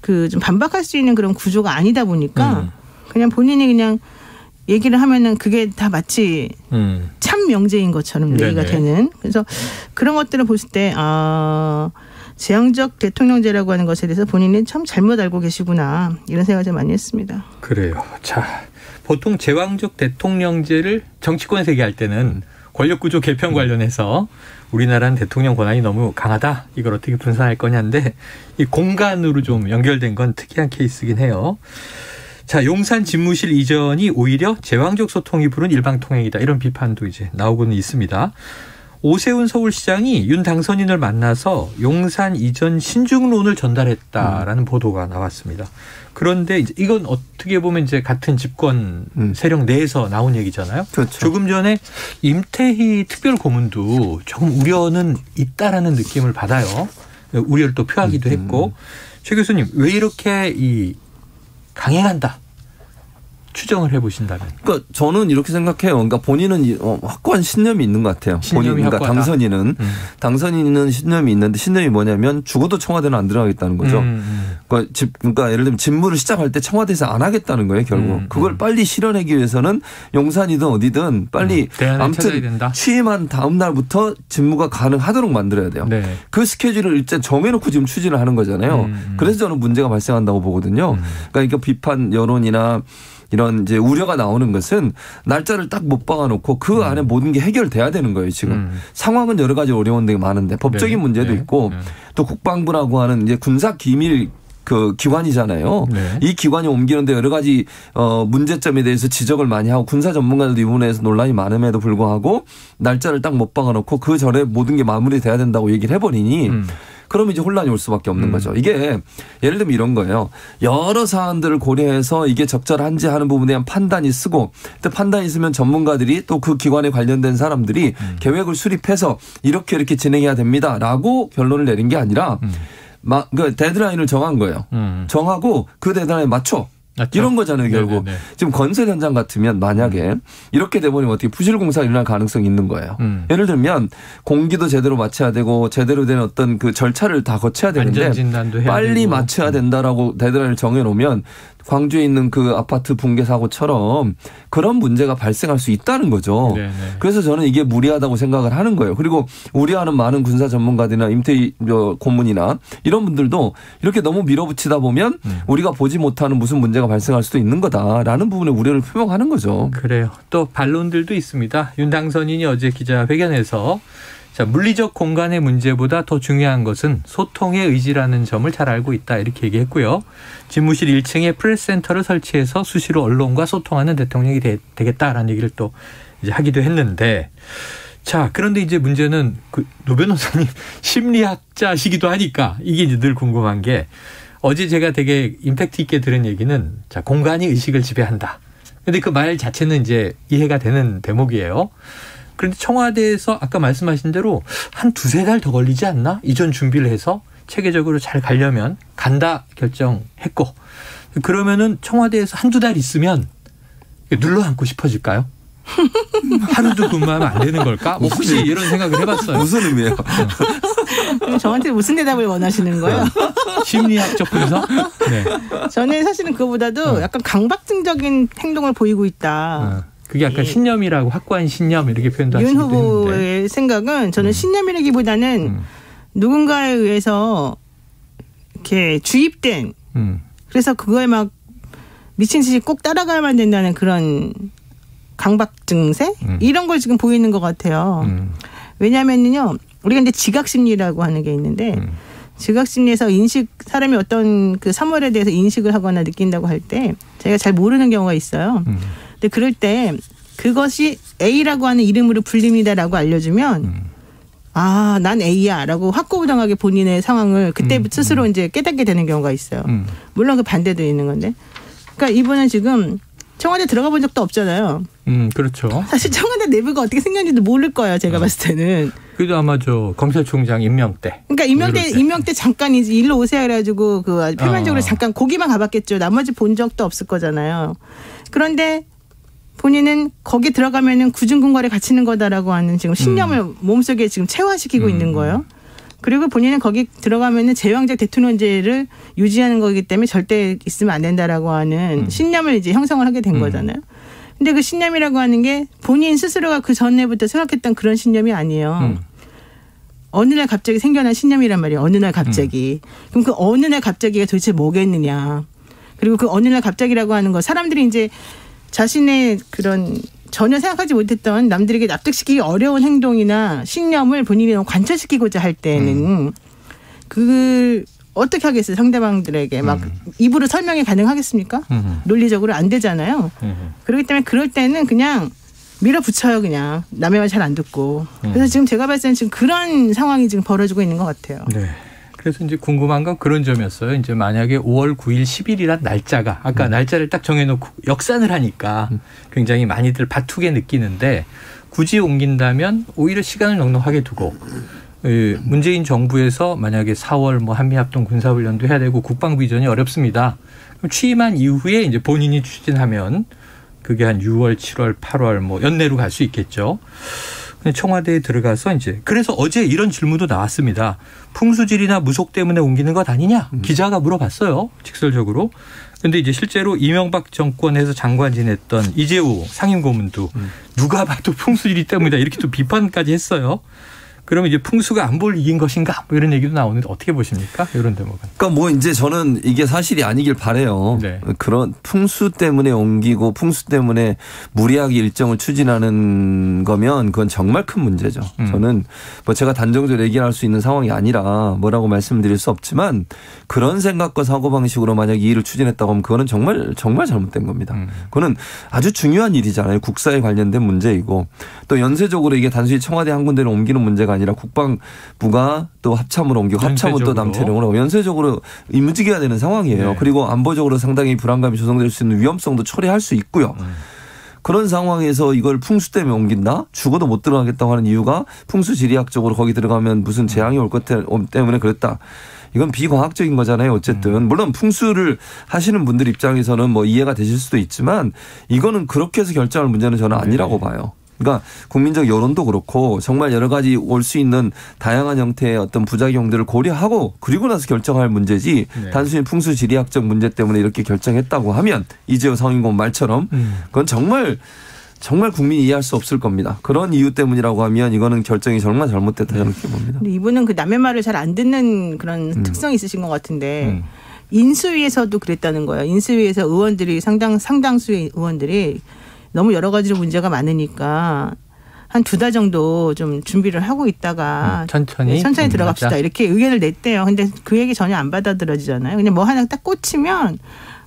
좀 반박할 수 있는 그런 구조가 아니다 보니까 그냥 본인이 그냥 얘기를 하면은 그게 다 마치 참 명제인 것처럼 얘기가 되는. 그래서 그런 것들을 보실 때 제왕적 대통령제라고 하는 것에 대해서 본인이 참 잘못 알고 계시구나 이런 생각을 좀 많이 했습니다. 그래요. 자. 보통 제왕적 대통령제를 정치권에서 얘기할 때는 권력구조 개편 관련해서 우리나라는 대통령 권한이 너무 강하다. 이걸 어떻게 분산할 거냐인데 이 공간으로 좀 연결된 건 특이한 케이스긴 해요. 자, 용산 집무실 이전이 오히려 제왕적 소통이 부른 일방통행이다. 이런 비판도 이제 나오고는 있습니다. 오세훈 서울시장이 윤 당선인을 만나서 용산 이전 신중론을 전달했다라는 보도가 나왔습니다. 그런데 이건 어떻게 보면 이제 같은 집권 세력 내에서 나온 얘기잖아요. 그렇죠. 조금 전에 임태희 특별고문도 조금 우려는 있다라는 느낌을 받아요. 우려를 또 표하기도 했고. 최 교수님, 왜 이렇게 강행한다 추정을 해보신다면? 그러니까 저는 이렇게 생각해요. 그러니까 본인은 확고한 신념이 있는 것 같아요. 그러니까 당선인은 신념이 있는데 신념이 뭐냐면 죽어도 청와대는 안 들어가겠다는 거죠. 그러니까 예를 들면 직무를 시작할 때 청와대에서 안 하겠다는 거예요. 결국 그걸 빨리 실현하기 위해서는 용산이든 어디든 빨리 아무튼 취임한 다음 날부터 직무가 가능하도록 만들어야 돼요. 그 스케줄을 일단 정해놓고 지금 추진을 하는 거잖아요. 그래서 저는 문제가 발생한다고 보거든요. 그러니까 비판 여론이나 이런 이제 우려가 나오는 것은 날짜를 딱 못 박아놓고 그 안에 모든 게 해결돼야 되는 거예요. 지금 상황은 여러 가지 어려운 데가 많은데 법적인 문제도 있고 또 국방부라고 하는 이제 군사 기밀 기관이잖아요. 이 기관이 옮기는데 여러 가지 문제점에 대해서 지적을 많이 하고 군사 전문가들도 이 부분에서 논란이 많음에도 불구하고 날짜를 딱 못 박아놓고 그 전에 모든 게 마무리돼야 된다고 얘기를 해버리니 그러면 이제 혼란이 올 수밖에 없는 거죠. 이게 예를 들면 이런 거예요. 여러 사안들을 고려해서 이게 적절한지 하는 부분에 대한 판단이 쓰고 또 판단이 있으면 전문가들이 또 그 기관에 관련된 사람들이 계획을 수립해서 이렇게 진행해야 됩니다라고 결론을 내린 게 아니라 그 데드라인을 정한 거예요. 정하고 그 데드라인에 맞춰 맞죠? 이런 거잖아요, 결국. 네네네. 지금 건설 현장 같으면 만약에 이렇게 돼버리면 어떻게 부실공사가 일어날 가능성이 있는 거예요. 예를 들면 공기도 제대로 맞춰야 되고 제대로 된 어떤 그 절차를 다 거쳐야 되는데 빨리 되고. 맞춰야 된다라고 데드라인을 정해놓으면 광주에 있는 그 아파트 붕괴 사고처럼 그런 문제가 발생할 수 있다는 거죠. 네네. 그래서 저는 이게 무리하다고 생각을 하는 거예요. 그리고 우려하는 많은 군사 전문가들이나 임태희 고문이나 이런 분들도 이렇게 너무 밀어붙이다 보면 우리가 보지 못하는 무슨 문제가 발생할 수도 있는 거다라는 부분에 우려를 표명하는 거죠. 그래요. 또 반론들도 있습니다. 윤 당선인이 어제 기자회견에서 자, 물리적 공간의 문제보다 더 중요한 것은 소통의 의지라는 점을 잘 알고 있다 이렇게 얘기했고요. 집무실 1층에 프레스센터를 설치해서 수시로 언론과 소통하는 대통령이 되겠다라는 얘기를 또 이제 하기도 했는데 자, 그런데 이제 문제는 노 변호사님 심리학자시기도 하니까 이게 이제 늘 궁금한 게 어제 제가 되게 임팩트 있게 들은 얘기는 자, 공간이 의식을 지배한다. 근데 그 말 자체는 이제 이해가 되는 대목이에요. 그런데 청와대에서 아까 말씀하신 대로 한 2-3달 더 걸리지 않나? 이전 준비를 해서 체계적으로 잘 가려면 간다 결정했고 그러면은 청와대에서 1-2달 있으면 눌러앉고 싶어질까요? 하루도 근무하면 안 되는 걸까? 뭐 혹시 이런 생각을 해봤어요. 무슨 의미예요? 저한테 무슨 대답을 원하시는 거예요? 심리학적 분석? 네. 저는 사실은 그거보다도 약간 강박증적인 행동을 보이고 있다. 그게 약간 신념이라고 확고한 신념 이렇게 표현도 하시기도 했는데. 윤 후보의 생각은 저는 신념이라기보다는 누군가에 의해서 이렇게 주입된 그래서 그거에 막 미친 듯이 꼭 따라가야만 된다는 그런 강박증세 이런 걸 지금 보이는 것 같아요. 왜냐하면요 우리가 이제 지각심리라고 하는 게 있는데 지각심리에서 사람이 어떤 그 사물에 대해서 인식을 하거나 느낀다고 할 때 자기가 잘 모르는 경우가 있어요. 근데 그럴 때 그것이 A라고 하는 이름으로 불립니다라고 알려주면 아, 난 A야라고 확고부당하게 본인의 상황을 그때 스스로 이제 깨닫게 되는 경우가 있어요. 물론 그 반대도 있는 건데. 그러니까 이분은 지금 청와대 들어가 본 적도 없잖아요. 그렇죠. 사실 청와대 내부가 어떻게 생겼는지도 모를 거예요. 제가 봤을 때는. 그래도 아마 저 검찰총장 임명 때. 그러니까 임명 때 잠깐 이제 일로 오세요 해가지고 그 표면적으로 잠깐 거기만 가봤겠죠. 나머지 본 적도 없을 거잖아요. 그런데 본인은 거기 들어가면은 구중궁궐에 갇히는 거다라고 하는 지금 신념을 몸속에 지금 체화시키고 있는 거예요. 그리고 본인은 거기 들어가면은 제왕적 대통령제를 유지하는 거기 때문에 절대 있으면 안 된다라고 하는 신념을 이제 형성을 하게 된 거잖아요. 근데 그 신념이라고 하는 게 본인 스스로가 그 전에부터 생각했던 그런 신념이 아니에요. 어느 날 갑자기 생겨난 신념이란 말이에요. 어느 날 갑자기. 그럼 그 어느 날 갑자기가 도대체 뭐겠느냐. 그리고 그 어느 날 갑자기라고 하는 거 사람들이 이제 자신의 그런 전혀 생각하지 못했던 남들에게 납득시키기 어려운 행동이나 신념을 본인이 너무 관철시키고자 할 때는 그 어떻게 하겠어요? 상대방들에게 막 입으로 설명이 가능하겠습니까? 논리적으로 안 되잖아요. 그렇기 때문에 그럴 때는 그냥 밀어붙여요. 그냥 남의 말 잘 안 듣고. 그래서 지금 제가 봤을 때는 지금 그런 상황이 지금 벌어지고 있는 것 같아요. 네. 그래서 이제 궁금한 건 그런 점이었어요. 이제 만약에 5월 9일 10일이란 날짜가 아까 날짜를 딱 정해놓고 역산을 하니까 굉장히 많이들 바투게 느끼는데 굳이 옮긴다면 오히려 시간을 넉넉하게 두고 문재인 정부에서 만약에 4월 뭐 한미합동 군사훈련도 해야 되고 국방부 이전이 어렵습니다. 그럼 취임한 이후에 이제 본인이 추진하면 그게 한 6월, 7월, 8월 뭐 연내로 갈 수 있겠죠. 청와대에 들어가서 이제 그래서 어제 이런 질문도 나왔습니다. 풍수질이나 무속 때문에 옮기는 것 아니냐? 기자가 물어봤어요. 직설적으로. 그런데 이제 실제로 이명박 정권에서 장관 지냈던 이재우 상임고문도 누가 봐도 풍수질이 때문이다 이렇게 또 비판까지 했어요. 그러면 이제 풍수가 안 볼 이긴 것인가? 뭐 이런 얘기도 나오는데 어떻게 보십니까? 이런 대목은. 그러니까 뭐 이제 저는 이게 사실이 아니길 바라요. 네. 그런 풍수 때문에 옮기고 풍수 때문에 무리하게 일정을 추진하는 거면 그건 정말 큰 문제죠. 저는 뭐 제가 단정적으로 얘기할 수 있는 상황이 아니라 뭐라고 말씀드릴 수 없지만 그런 생각과 사고방식으로 만약 이 일을 추진했다고 하면 그거는 정말 잘못된 겁니다. 그거는 아주 중요한 일이잖아요. 국사에 관련된 문제이고 또 연쇄적으로 이게 단순히 청와대 한 군데를 옮기는 문제가 아니라 국방부가 또 합참으로 옮기고 합참은 또 남태령으로 연쇄적으로 움직여야 되는 상황이에요. 네. 그리고 안보적으로 상당히 불안감이 조성될 수 있는 위험성도 초래할 수 있고요. 그런 상황에서 이걸 풍수 때문에 옮긴다? 죽어도 못 들어가겠다고 하는 이유가 풍수 지리학적으로 거기 들어가면 무슨 재앙이 올 것 때문에 그랬다. 이건 비과학적인 거잖아요. 어쨌든 물론 풍수를 하시는 분들 입장에서는 뭐 이해가 되실 수도 있지만 이거는 그렇게 해서 결정할 문제는 저는 아니라고 봐요. 그러니까 국민적 여론도 그렇고 정말 여러 가지 올 수 있는 다양한 형태의 어떤 부작용들을 고려하고 그리고 나서 결정할 문제지 단순히 풍수 지리학적 문제 때문에 이렇게 결정했다고 하면 이재호 상임고문 말처럼 그건 정말 국민이 이해할 수 없을 겁니다. 그런 이유 때문이라고 하면 이거는 결정이 정말 잘못됐다 저는 그렇게 봅니다. 근데 이분은 그 남의 말을 잘 안 듣는 그런 특성이 있으신 것 같은데 인수위에서도 그랬다는 거예요. 인수위에서 의원들이 상당수의 의원들이 너무 여러 가지로 문제가 많으니까 한 2달 정도 좀 준비를 하고 있다가 천천히 들어갑시다. 이렇게 의견을 냈대요. 근데 그 얘기 전혀 안 받아들여지잖아요. 그냥 뭐 하나 딱 꽂히면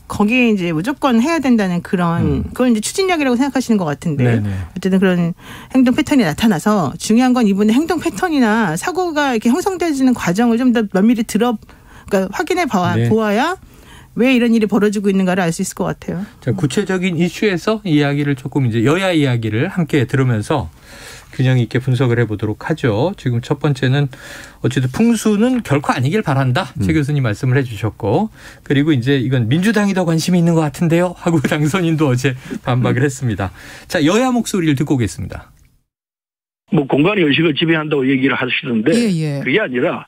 거기에 이제 무조건 해야 된다는 그걸 이제 추진력이라고 생각하시는 것 같은데 어쨌든 그런 행동 패턴이 나타나서 중요한 건 이분의 행동 패턴이나 사고가 이렇게 형성되지는 과정을 좀 더 면밀히 그러니까 확인해 보아야 왜 이런 일이 벌어지고 있는가를 알 수 있을 것 같아요. 자, 구체적인 이슈에서 이야기를 조금 이제 여야 이야기를 함께 들으면서 균형 있게 분석을 해보도록 하죠. 지금 첫 번째는 어쨌든 풍수는 결코 아니길 바란다. 최 교수님 말씀을 해주셨고 그리고 이제 이건 민주당이 더 관심이 있는 것 같은데요 하고 당선인도 어제 반박을 했습니다. 자, 여야 목소리를 듣고 오겠습니다. 뭐 공간의 의식을 지배한다고 얘기를 하시는데 그게 아니라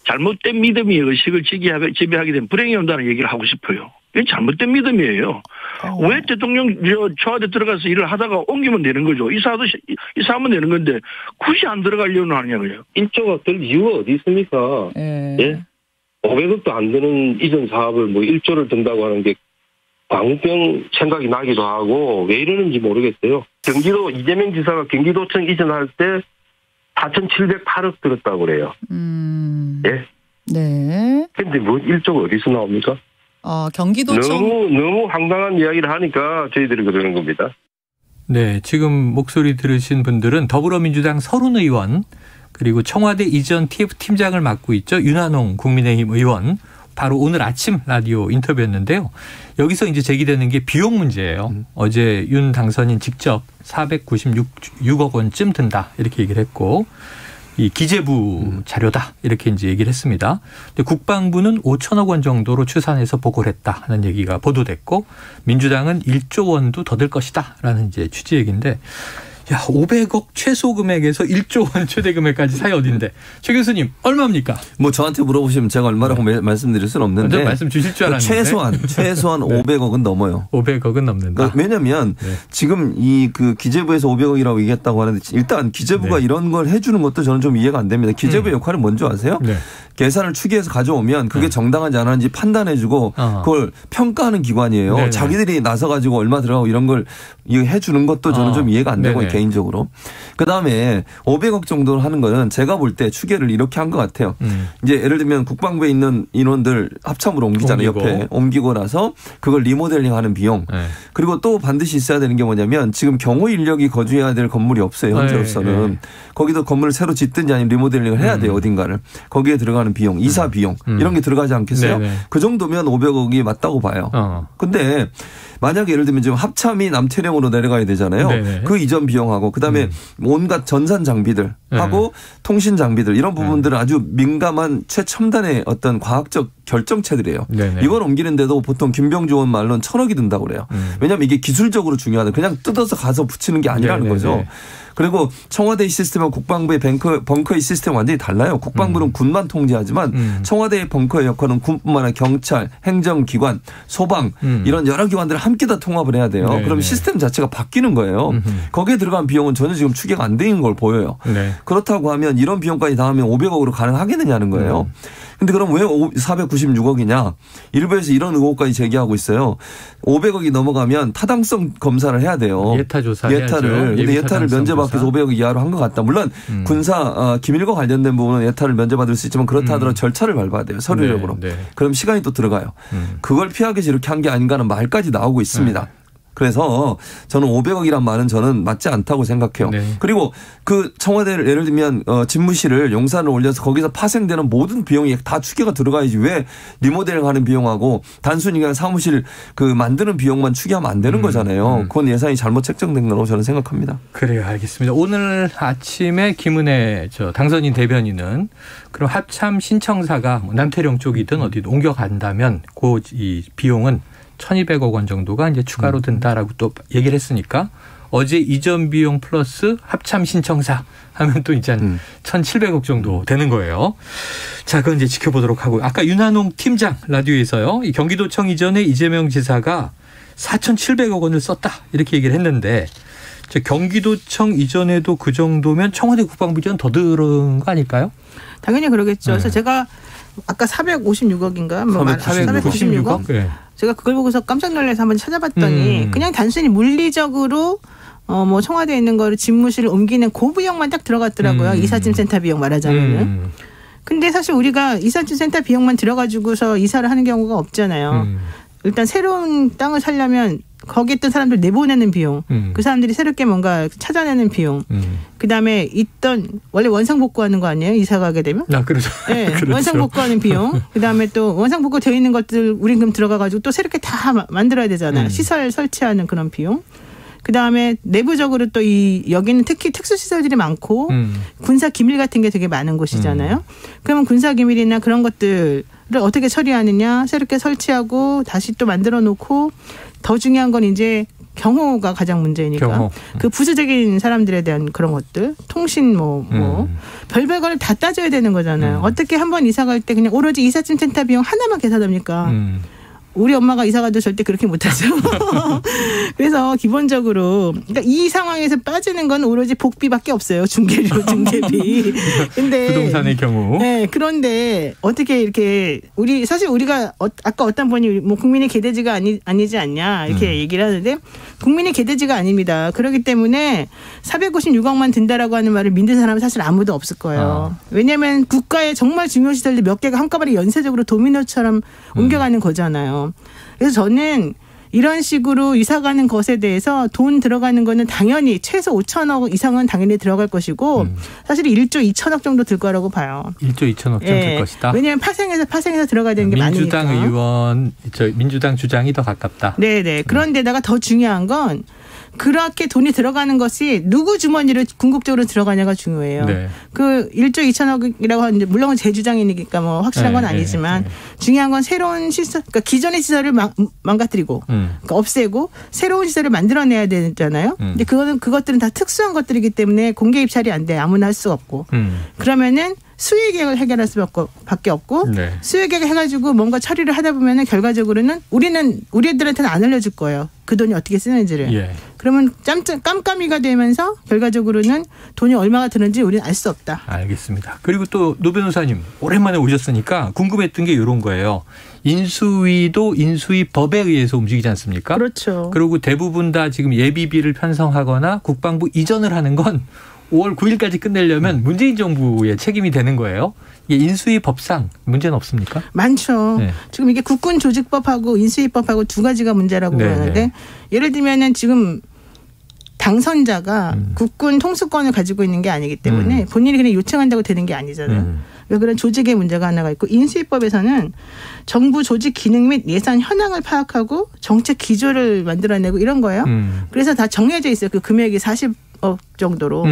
잘못된 믿음이 의식을 지배하게 되면 불행이 온다는 얘기를 하고 싶어요. 이게 잘못된 믿음이에요. 왜 대통령 청와대 들어가서 일을 하다가 옮기면 되는 거죠. 이사하면 되는 건데 굳이 안 들어가려는 하냐고요. 인초가 될 이유가 어디 있습니까? 예? 500억도 안 되는 이전 사업을 뭐 1조를 든다고 하는 게 광우병 생각이 나기도 하고 왜 이러는지 모르겠어요. 경기도 이재명 지사가 경기도청 이전할 때 4,708억 들었다고 그래요. 예? 네. 근데 뭐 1조가 어디서 나옵니까? 경기도청 너무 황당한 이야기를 하니까 저희들이 그러는 겁니다. 네, 지금 목소리 들으신 분들은 더불어민주당 서른 의원 그리고 청와대 이전 TF팀장을 맡고 있죠. 윤한홍 국민의힘 의원 바로 오늘 아침 라디오 인터뷰였는데요. 여기서 이제 제기되는 게 비용 문제예요. 어제 윤 당선인 직접 496억 원쯤 든다 이렇게 얘기를 했고 이 기재부 자료다 이렇게 이제 얘기를 했습니다. 근데 국방부는 5천억 원 정도로 추산해서 보고를 했다 하는 얘기가 보도됐고 민주당은 1조 원도 더 들 것이다라는 이제 취지 얘기인데. 야, 500억 최소 금액에서 1조 원 최대 금액까지 사이 어딘데. 최 교수님 얼마입니까? 뭐 저한테 물어보시면 제가 얼마라고 말씀드릴 수는 없는데. 말씀 주실 줄 알았는데. 최소한 500억은 넘어요. 500억은 넘는다. 그러니까 왜냐하면 지금 그 기재부에서 500억이라고 얘기했다고 하는데 일단 기재부가 이런 걸 해주는 것도 저는 좀 이해가 안 됩니다. 기재부의 역할은 뭔지 아세요? 계산을 추계해서 가져오면 그게 정당하지 않은지 판단해주고 그걸 평가하는 기관이에요. 자기들이 나서가지고 얼마 들어가고 이런 걸 해주는 것도 저는 좀 이해가 안 되고 개인적으로. 그다음에 500억 정도를 하는 거는 제가 볼 때 추계를 이렇게 한 것 같아요. 이제 예를 들면 국방부에 있는 인원들 합참으로 옮기잖아요. 옆에 옮기고 나서 그걸 리모델링하는 비용. 그리고 또 반드시 있어야 되는 게 뭐냐면 지금 경호 인력이 거주해야 될 건물이 없어요. 현재로서는. 거기도 건물을 새로 짓든지 아니면 리모델링을 해야 돼요. 어딘가를. 거기에 들어가는 비용, 이사 비용 이런 게 들어가지 않겠어요? 그 정도면 500억이 맞다고 봐요. 근데 만약에 예를 들면 지금 합참이 남태령으로 내려가야 되잖아요. 그 이전 비용하고 그다음에 온갖 전산 장비들 하고 통신 장비들 이런 부분들은 아주 민감한 최첨단의 어떤 과학적 결정체들이에요. 이걸 옮기는데도 보통 김병주 의원 말로는 1,000억이 든다고 그래요. 왜냐하면 이게 기술적으로 중요하다. 그냥 뜯어서 가서 붙이는 게 아니라는 거죠. 그리고 청와대 시스템과 국방부의 벙커의 시스템은 완전히 달라요. 국방부는 군만 통제하지만 청와대의 벙커의 역할은 군뿐만 아니라 경찰, 행정기관, 소방 이런 여러 기관들을 함께 다 통합을 해야 돼요. 그럼 시스템 자체가 바뀌는 거예요. 거기에 들어간 비용은 전혀 지금 추계가 안 되는 걸 보여요. 그렇다고 하면 이런 비용까지 다 하면 500억으로 가능하겠느냐는 거예요. 근데 그럼 왜 496억이냐? 일부에서 이런 의혹까지 제기하고 있어요. 500억이 넘어가면 타당성 검사를 해야 돼요. 예타를. 근데 예타를 면제받기 위해서 500억 이하로 한 것 같다. 물론 군사 기밀과 관련된 부분은 예타를 면제받을 수 있지만 그렇다 하더라도 절차를 밟아야 돼요. 서류력으로. 그럼 시간이 또 들어가요. 그걸 피하기 위해서 이렇게 한 게 아닌가 하는 말까지 나오고 있습니다. 그래서 저는 500억이란 말은 저는 맞지 않다고 생각해요. 네. 그리고 그 청와대를 예를 들면 집무실을 용산을 올려서 거기서 파생되는 모든 비용이 다 추계가 들어가야지 왜 리모델링하는 비용하고 단순히 그냥 사무실 그 만드는 비용만 추계하면 안 되는 거잖아요. 그건 예산이 잘못 책정된 거라고 저는 생각합니다. 그래요. 알겠습니다. 오늘 아침에 김은혜 당선인 대변인은 그럼 합참 신청사가 남태령 쪽이든 어디든 옮겨간다면 이 비용은 1,200억 원 정도가 이제 추가로 든다라고 또 얘기를 했으니까 어제 이전 비용 플러스 합참 신청사 하면 또 이제 한 1,700억 정도 되는 거예요. 자, 그건 이제 지켜보도록 하고 아까 윤한홍 팀장 라디오에서요. 이 경기도청 이전에 이재명 지사가 4,700억 원을 썼다 이렇게 얘기를 했는데 경기도청 이전에도 그 정도면 청와대 국방부 이전 더 들은 거 아닐까요? 당연히 그러겠죠. 그래서 제가 아까 456억인가? 496억? 네. 제가 그걸 보고서 깜짝 놀라서 한번 찾아봤더니 그냥 단순히 물리적으로 뭐 청와대에 있는 거를 집무실을 옮기는 그 비용만 딱 들어갔더라고요. 이삿짐 센터 비용 말하자면은. 근데 사실 우리가 이삿짐 센터 비용만 들어가지고서 이사를 하는 경우가 없잖아요. 일단 새로운 땅을 사려면 거기 있던 사람들 내보내는 비용, 그 사람들이 새롭게 뭔가 찾아내는 비용, 그다음에 있던 원래 원상복구하는 거 아니에요? 이사 가게 되면? 그렇죠. 네, 그렇죠. 원상복구하는 비용, 그다음에 또 원상복구 되어 있는 것들 우린 그럼 들어가가지고 또 새롭게 다 만들어야 되잖아요. 시설 설치하는 그런 비용. 그다음에 내부적으로 또 여기는 특히 특수시설들이 많고 군사 기밀 같은 게 되게 많은 곳이잖아요. 그러면 군사 기밀이나 그런 것들을 어떻게 처리하느냐, 새롭게 설치하고 다시 또 만들어 놓고 더 중요한 건 이제 경호가 가장 문제니까 그 부수적인 사람들에 대한 그런 것들, 통신 별별 걸 다 따져야 되는 거잖아요. 어떻게 한번 이사 갈 때 그냥 오로지 이삿짐 센터 비용 하나만 계산합니까? 우리 엄마가 이사 가도 절대 그렇게 못하죠. 그래서 기본적으로 그러니까 이 상황에서 빠지는 건 오로지 복비밖에 없어요. 중개료, 중개비. 근데 부동산의 경우. 네, 그런데 어떻게 이렇게 사실 우리가 아까 어떤 분이 뭐 국민의 개돼지가 아니지 않냐 이렇게 얘기를 하는데 국민의 개돼지가 아닙니다. 그렇기 때문에 456억만 든다라고 하는 말을 믿는 사람은 사실 아무도 없을 거예요. 왜냐하면 국가의 정말 중요 시설들 몇 개가 한꺼번에 연쇄적으로 도미노처럼 옮겨가는 거잖아요. 그래서 저는 이런 식으로 이사가는 것에 대해서 돈 들어가는 거는 당연히 최소 5천억 이상은 당연히 들어갈 것이고 사실 1조 2천억 정도 들 거라고 봐요. 1조 2천억 정도 들 것이다. 왜냐하면 파생해서 들어가야 되는 게 많으니까. 민주당 의원, 민주당 주장이 더 가깝다. 네네. 그런데다가 더 중요한 건 그렇게 돈이 들어가는 것이 누구 주머니로 궁극적으로 들어가냐가 중요해요. 네. 그 1조 2천억이라고 하는데 물론 제 주장이니까 뭐 확실한 건 아니지만 중요한 건 새로운 시설, 그러니까 기존의 시설을 망가뜨리고 그러니까 없애고 새로운 시설을 만들어내야 되잖아요. 근데 그것들은 다 특수한 것들이기 때문에 공개 입찰이 안 돼. 아무나 할 수 없고. 그러면은 수요 계획을 해결할 수밖에 없고 수요 계획을 해가지고 뭔가 처리를 하다 보면은 결과적으로는 우리들한테는 안 알려줄 거예요. 그 돈이 어떻게 쓰는지를. 예. 그러면 깜깜이가 되면서 결과적으로는 돈이 얼마가 드는지 우리는 알 수 없다. 알겠습니다. 그리고 또 노 변호사님 오랜만에 오셨으니까 궁금했던 게 이런 거예요. 인수위도 인수위법에 의해서 움직이지 않습니까? 그렇죠. 그리고 대부분 다 지금 예비비를 편성하거나 국방부 이전을 하는 건 5월 9일까지 끝내려면 문재인 정부의 책임이 되는 거예요. 이게 인수위 법상 문제는 없습니까? 많죠. 네. 지금 이게 국군조직법하고 인수위법하고 두 가지가 문제라고 보는데 예를 들면은 지금 당선자가 국군 통수권을 가지고 있는 게 아니기 때문에 본인이 그냥 요청한다고 되는 게 아니잖아요. 그런 조직의 문제가 하나가 있고 인수위법에서는 정부 조직 기능 및 예산 현황을 파악하고 정책 기조를 만들어내고 이런 거예요. 그래서 다 정해져 있어요. 그 금액이 40억 정도로.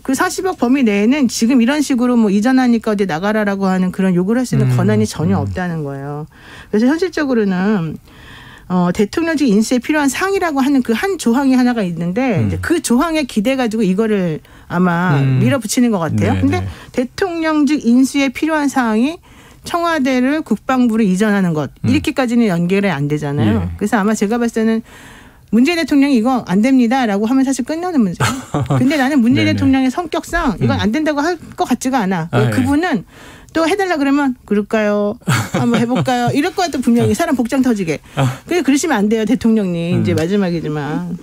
그 40억 범위 내에는 지금 이런 식으로 뭐 이전하니까 어디 나가라라고 하는 그런 요구를 할 수 있는 권한이 전혀 없다는 거예요. 그래서 현실적으로는 대통령직 인수에 필요한 사항이라고 하는 그 한 조항이 하나가 있는데 이제 그 조항에 기대 가지고 이거를 아마 밀어붙이는 것 같아요. 그런데 대통령직 인수에 필요한 사항이 청와대를 국방부로 이전하는 것 이렇게까지는 연결이 안 되잖아요. 예. 그래서 아마 제가 봤을 때는 문재인 대통령이 이거 안 됩니다라고 하면 사실 끝나는 문제예요. 근데 나는 문재인 대통령의 성격상 이건 안 된다고 할 것 같지가 않아. 그분은 또 해달라 그러면 그럴까요? 한번 해볼까요? 이럴 것 같아 분명히 사람 복장 터지게. 그러시면 안 돼요 대통령님. 이제 마지막이지만.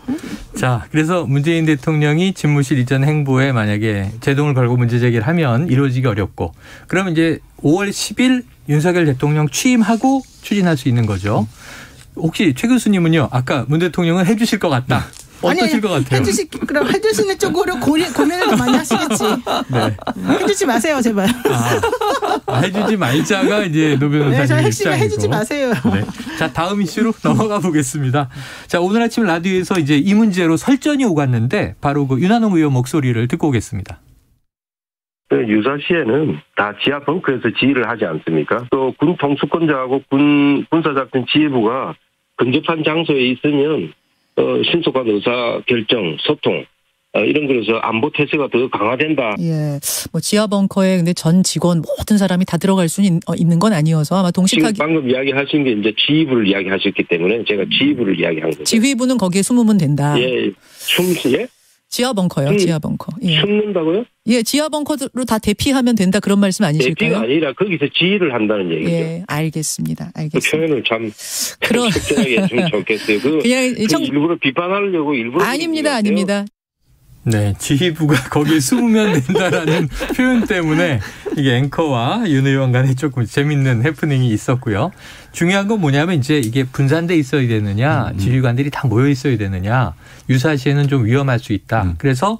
자, 그래서 문재인 대통령이 집무실 이전 행보에 만약에 제동을 걸고 문제 제기를 하면 이루어지기 어렵고 그러면 이제 5월 10일 윤석열 대통령 취임하고 추진할 수 있는 거죠. 혹시 최 교수님은요. 아까 문 대통령은 해주실 것 같다. 어떠실 것 같아요? 그럼 해주시는 쪽으로 고민을 더 많이 하시겠지. 네. 해주지 마세요, 제발. 해주지 말자가 이제 노 변호사님 네, 저 핵심은 입장이고. 해주지 마세요. 네. 자, 다음 이슈로 넘어가 보겠습니다. 자, 오늘 아침 라디오에서 이제 이 문제로 설전이 오갔는데 바로 그 윤한홍 의원 목소리를 듣고 오겠습니다. 유사시에는 다 지하 벙커에서 지휘를 하지 않습니까? 또 군 통수권자하고 군 군사작전 지휘부가 근접한 장소에 있으면 신속한 의사결정, 소통 이런 거에서 안보 태세가 더 강화된다. 예, 뭐 지하 벙커에 근데 전 직원 모든 사람이 다 들어갈 수 있는 건 아니어서 아마 동식하기. 지금 방금 이야기하신 게 이제 지휘부를 이야기하셨기 때문에 제가 지휘부를 이야기한 거죠. 지휘부는 거기에 숨으면 된다. 예, 예. 지하 벙커요, 지하 벙커. 예. 숨는다고요? 예, 지하 벙커로 다 대피하면 된다 그런 말씀 아니실까요? 대피가 아니라 거기서 지휘를 한다는 얘기죠. 예, 알겠습니다. 그 표현을 참 적절하게 했으면 좋겠어요. 그냥 일부러 비판하려고 일부러. 아닙니다. 네, 지휘부가 거기에 숨으면 된다라는 표현 때문에 이게 앵커와 윤 의원 간에 조금 재밌는 해프닝이 있었고요. 중요한 건 뭐냐면 이제 이게 분산돼 있어야 되느냐, 지휘관들이 다 모여 있어야 되느냐, 유사시에는 좀 위험할 수 있다. 그래서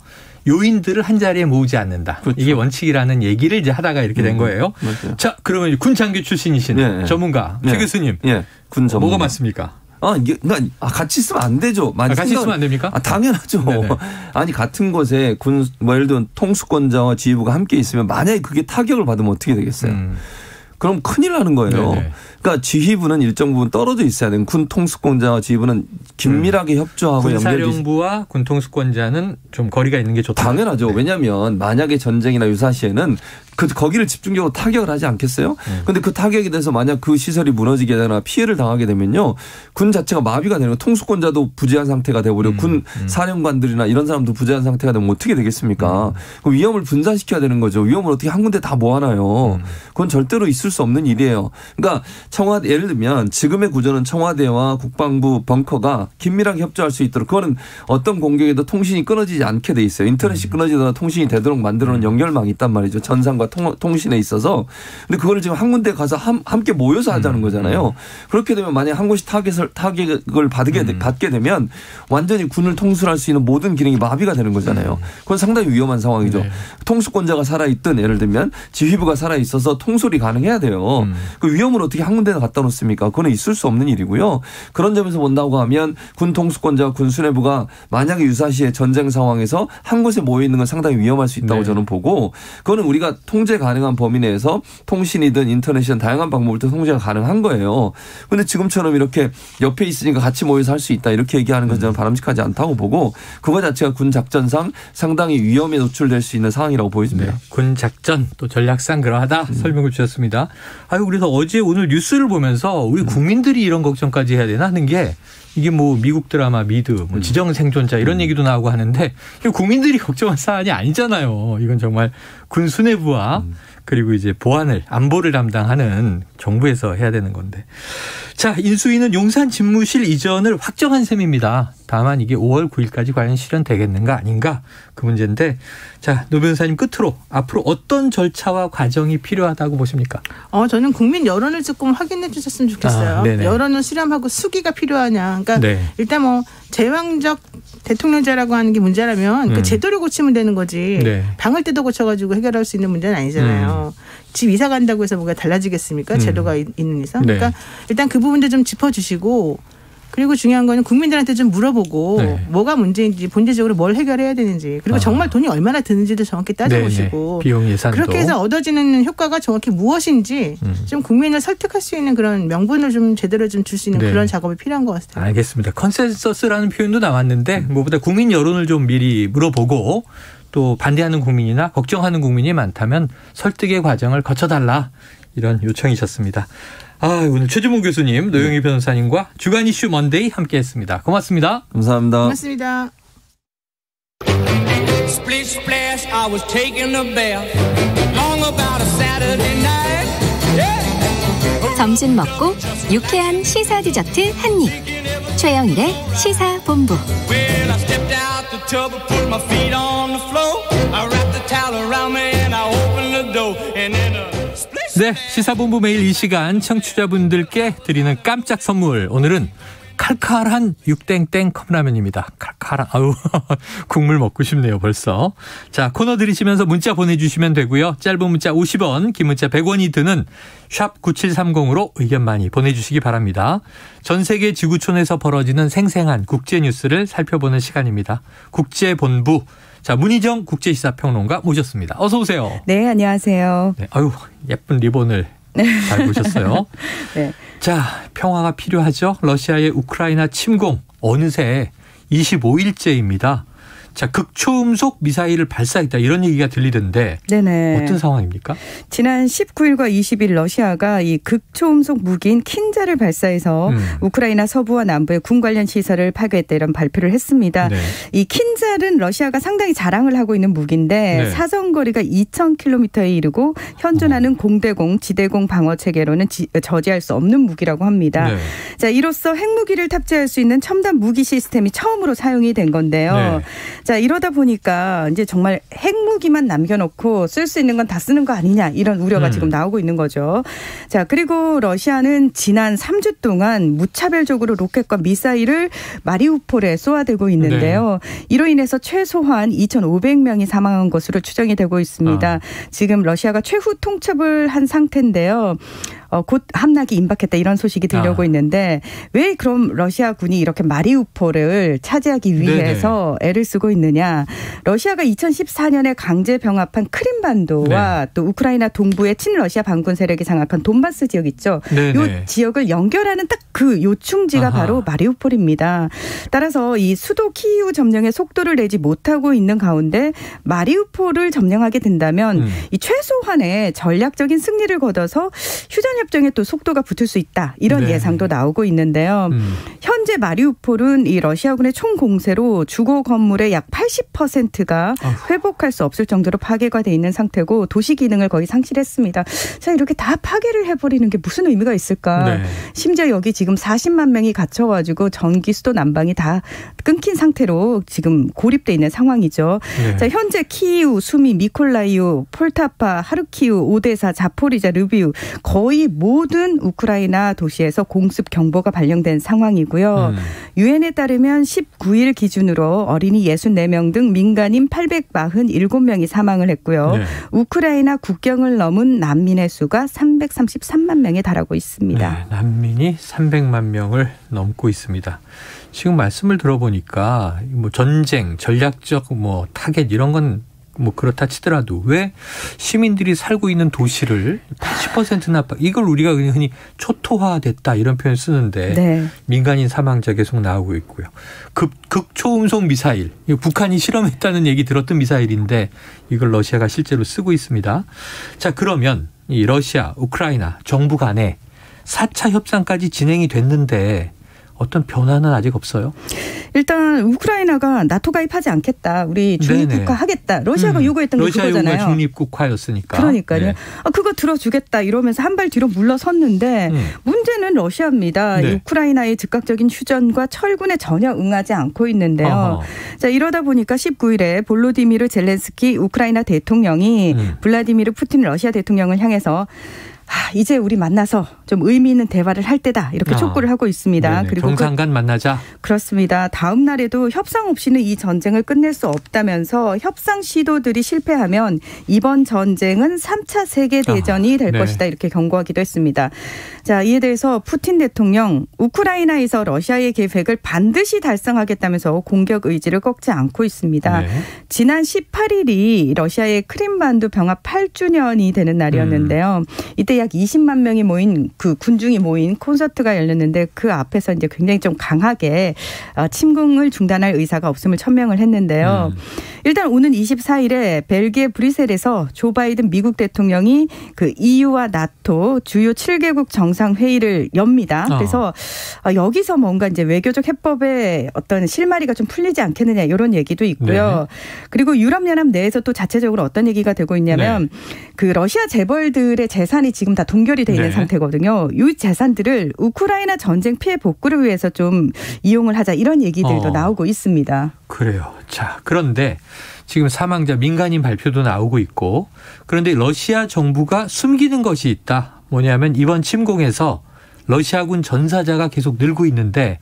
요인들을 한 자리에 모으지 않는다. 그렇죠. 이게 원칙이라는 얘기를 이제 하다가 이렇게 된 거예요. 맞아요. 자, 그러면 군 장교 출신이신 전문가 최 교수님, 군 전문가. 뭐가 맞습니까? 이게 같이 있으면 안 되죠. 같이 있으면 안 됩니까? 당연하죠. 네네. 아니 같은 곳에 예를 들어 통수권자와 지휘부가 함께 있으면 만약에 그게 타격을 받으면 어떻게 되겠어요? 그럼 큰일 나는 거예요. 네네. 그러니까 지휘부는 일정 부분 떨어져 있어야 되는 군 통수권자와 지휘부는 긴밀하게 협조하고 군사령부와 군 통수권자는 좀 거리가 있는 게 좋다. 당연하죠. 네. 왜냐하면 만약에 전쟁이나 유사시에는 거기를 집중적으로 타격을 하지 않겠어요? 그런데 그 타격에 대해서 만약 그 시설이 무너지게 되거나 피해를 당하게 되면요. 군 자체가 마비가 되는 거예요. 통수권자도 부재한 상태가 되어버리고 군 사령관들이나 이런 사람도 부재한 상태가 되면 어떻게 되겠습니까? 그 위험을 분산시켜야 되는 거죠. 위험을 어떻게 한 군데 다 모아놔요. 그건 절대로 있을 수 없는 일이에요. 그러니까 청와대 예를 들면 지금의 구조는 청와대와 국방부 벙커가 긴밀하게 협조할 수 있도록 그거는 어떤 공격에도 통신이 끊어지지 않게 돼 있어요. 인터넷이 끊어지거나 통신이 되도록 만들어놓은 연결망이 있단 말이죠. 전산과 통신에 있어서. 근데 그거를 지금 한 군데 가서 함께 모여서 하자는 거잖아요. 그렇게 되면 만약 한 곳이 타격을 받게 되면 완전히 군을 통솔할 수 있는 모든 기능이 마비가 되는 거잖아요. 그건 상당히 위험한 상황이죠. 네. 통수권자가 살아있든 예를 들면 지휘부가 살아있어서 통솔이 가능해야 돼요. 그 위험을 어떻게 한 군데 갖다 놓습니까? 그건 있을 수 없는 일이고요. 그런 점에서 본다고 하면 군 통수권자와 군 수뇌부가 만약에 유사시에 전쟁 상황에서 한 곳에 모여 있는 건 상당히 위험할 수 있다고 저는 보고 그거는 우리가 통제 가능한 범위 내에서 통신이든 인터넷이든 다양한 방법을 통해 통제가 가능한 거예요. 그런데 지금처럼 이렇게 옆에 있으니까 같이 모여서 할 수 있다 이렇게 얘기하는 건 저는 바람직하지 않다고 보고 그거 자체가 군 작전상 상당히 위험에 노출될 수 있는 상황이라고 보여집니다. 네. 군 작전 또 전략상 그러하다 설명을 주셨습니다. 그래서 어제 오늘 뉴스를 보면서 우리 국민들이 이런 걱정까지 해야 되나 하는 게 이게 뭐 미국 드라마 미드, 뭐 지정 생존자 이런 얘기도 나오고 하는데 국민들이 걱정할 사안이 아니잖아요. 이건 정말 군 수뇌부와 그리고 이제 보안을 안보를 담당하는 정부에서 해야 되는 건데. 자, 인수위는 용산 집무실 이전을 확정한 셈입니다. 다만 이게 5월 9일까지 과연 실현되겠는가 아닌가 그 문제인데 자, 노 변호사님 끝으로 앞으로 어떤 절차와 과정이 필요하다고 보십니까? 저는 국민 여론을 조금 확인해 주셨으면 좋겠어요. 여론을 수렴하고 수기가 필요하냐. 그러니까 일단 뭐 제왕적 대통령제라고 하는 게 문제라면 그 제도를 고치면 되는 거지. 방을 뜯어 고쳐가지고 해결할 수 있는 문제는 아니잖아요. 집 이사 간다고 해서 뭐가 달라지겠습니까? 제도가 있는 이상. 그러니까 일단 그 부분도 좀 짚어주시고 그리고 중요한 거는 국민들한테 좀 물어보고 뭐가 문제인지 본질적으로 뭘 해결해야 되는지 그리고 정말 돈이 얼마나 드는지도 정확히 따져보시고 비용 예산도. 그렇게 해서 얻어지는 효과가 정확히 무엇인지 좀 국민을 설득할 수 있는 그런 명분을 좀 제대로 좀 줄 수 있는 그런 작업이 필요한 것 같습니다. 알겠습니다. 컨센서스라는 표현도 나왔는데 무엇보다 국민 여론을 좀 미리 물어보고 또 반대하는 국민이나 걱정하는 국민이 많다면 설득의 과정을 거쳐달라 이런 요청이셨습니다. 오늘 최주봉 교수님, 노영희 변호사님과 주간 이슈 먼데이 함께했습니다. 고맙습니다. 감사합니다. 고맙습니다. 점심 먹고 유쾌한 시사 디저트 한 입. 최영일의 시사본부. 네, 시사본부 매일 이 시간 청취자분들께 드리는 깜짝 선물. 오늘은 칼칼한 육땡땡 컵라면입니다. 칼칼한, 아유, 국물 먹고 싶네요, 벌써. 자, 코너 들으시면서 문자 보내주시면 되고요. 짧은 문자 50원, 긴 문자 100원이 드는 샵 9730으로 의견 많이 보내주시기 바랍니다. 전 세계 지구촌에서 벌어지는 생생한 국제 뉴스를 살펴보는 시간입니다. 국제본부. 자, 문희정 국제시사평론가 모셨습니다. 어서 오세요. 네, 안녕하세요. 네, 아유, 예쁜 리본을 잘 보셨어요. 네. 자, 평화가 필요하죠. 러시아의 우크라이나 침공 어느새 25일째입니다. 자, 극초음속 미사일을 발사했다 이런 얘기가 들리던데 네네. 어떤 상황입니까? 지난 19일과 20일 러시아가 이 극초음속 무기인 킨자를 발사해서 우크라이나 서부와 남부의 군 관련 시설을 파괴했다 이런 발표를 했습니다. 네. 이 킨자는 러시아가 상당히 자랑을 하고 있는 무기인데 네. 사정거리가 2,000km에 이르고 현존하는 공대공, 지대공 방어 체계로는 저지할 수 없는 무기라고 합니다. 네. 자, 이로써 핵무기를 탑재할 수 있는 첨단 무기 시스템이 처음으로 사용이 된 건데요. 네. 자, 이러다 보니까 이제 정말 핵무기만 남겨놓고 쓸 수 있는 건 다 쓰는 거 아니냐 이런 우려가 지금 나오고 있는 거죠. 자, 그리고 러시아는 지난 3주 동안 무차별적으로 로켓과 미사일을 마리우폴에 쏘아대고 있는데요. 네. 이로 인해서 최소한 2,500명이 사망한 것으로 추정이 되고 있습니다. 지금 러시아가 최후 통첩을 한 상태인데요. 곧 함락이 임박했다 이런 소식이 들려오고 있는데 왜 그럼 러시아군이 이렇게 마리우폴을 차지하기 위해서 네네. 애를 쓰고 있느냐. 러시아가 2014년에 강제 병합한 크림반도와 네. 또 우크라이나 동부의 친러시아 반군 세력이 장악한 돈바스 지역 있죠. 이 지역을 연결하는 딱 그 요충지가 바로 마리우폴입니다. 따라서 이 수도 키이우 점령에 속도를 내지 못하고 있는 가운데 마리우폴을 점령하게 된다면 이 최소한의 전략적인 승리를 거둬서 휴전협정에 또 속도가 붙을 수 있다. 이런 네. 예상도 나오고 있는데요. 현재 마리우폴은 이 러시아군의 총 공세로 주거 건물의 약 80%가 회복할 수 없을 정도로 파괴가 돼 있는 상태고 도시 기능을 거의 상실했습니다. 자, 이렇게 다 파괴를 해버리는 게 무슨 의미가 있을까. 네. 심지어 여기 지금 40만 명이 갇혀가지고 전기, 수도, 난방이 다 끊긴 상태로 지금 고립돼 있는 상황이죠. 네. 자, 현재 키이우, 수미, 미콜라이우, 폴타파, 하르키우, 오데사, 자포리자, 르비우 거의 모든 우크라이나 도시에서 공습 경보가 발령된 상황이고요. 유엔에 따르면 19일 기준으로 어린이 64명 등 민간인 847명이 사망을 했고요. 네. 우크라이나 국경을 넘은 난민의 수가 333만 명에 달하고 있습니다. 네, 난민이 300만 명을 넘고 있습니다. 지금 말씀을 들어보니까 뭐 전쟁, 전략적 뭐 타겟 이런 건 뭐 그렇다 치더라도 왜 시민들이 살고 있는 도시를 80%나 이걸 우리가 흔히 초토화됐다 이런 표현 쓰는데 네. 민간인 사망자 계속 나오고 있고요. 극초음속 미사일, 북한이 실험했다는 얘기 들었던 미사일인데 이걸 러시아가 실제로 쓰고 있습니다. 자, 그러면 이 러시아, 우크라이나 정부 간에 4차 협상까지 진행이 됐는데 어떤 변화는 아직 없어요? 일단 우크라이나가 나토 가입하지 않겠다. 우리 중립국화 하겠다. 러시아가 요구했던 게 그거잖아요. 러시아 요구가 중립국화였으니까. 그러니까요. 네. 그거 들어주겠다 이러면서 한 발 뒤로 물러섰는데 문제는 러시아입니다. 네. 우크라이나의 즉각적인 휴전과 철군에 전혀 응하지 않고 있는데요. 자, 이러다 보니까 19일에 볼로디미르 젤렌스키 우크라이나 대통령이 블라디미르 푸틴 러시아 대통령을 향해서 이제 우리 만나서 좀 의미 있는 대화를 할 때다 이렇게 촉구를 하고 있습니다. 네네. 그리고 정상간 만나자. 그렇습니다. 다음 날에도 협상 없이는 이 전쟁을 끝낼 수 없다면서 협상 시도들이 실패하면 이번 전쟁은 3차 세계대전이 될 것이다 이렇게 경고하기도 했습니다. 자, 이에 대해서 푸틴 대통령 우크라이나에서 러시아의 계획을 반드시 달성하겠다면서 공격 의지를 꺾지 않고 있습니다. 네. 지난 18일이 러시아의 크림반도 병합 8주년이 되는 날이었는데요. 이때 약 20만 명이 모인 그 군중이 모인 콘서트가 열렸는데 그 앞에서 이제 굉장히 좀 강하게 침공을 중단할 의사가 없음을 천명을 했는데요. 일단 오는 24일에 벨기에 브뤼셀에서 조 바이든 미국 대통령이 그 EU와 나토 주요 7개국 정상회의를 엽니다. 그래서 여기서 뭔가 이제 외교적 해법에 어떤 실마리가 좀 풀리지 않겠느냐 이런 얘기도 있고요. 네. 그리고 유럽연합 내에서 또 자체적으로 어떤 얘기가 되고 있냐면 그 러시아 재벌들의 재산이 지금 다 동결이 돼 있는 상태거든요. 이 재산들을 우크라이나 전쟁 피해 복구를 위해서 좀 이용을 하자 이런 얘기들도 나오고 있습니다. 그래요. 자, 그런데 지금 사망자 민간인 발표도 나오고 있고 그런데 러시아 정부가 숨기는 것이 있다. 뭐냐면 이번 침공에서 러시아군 전사자가 계속 늘고 있는데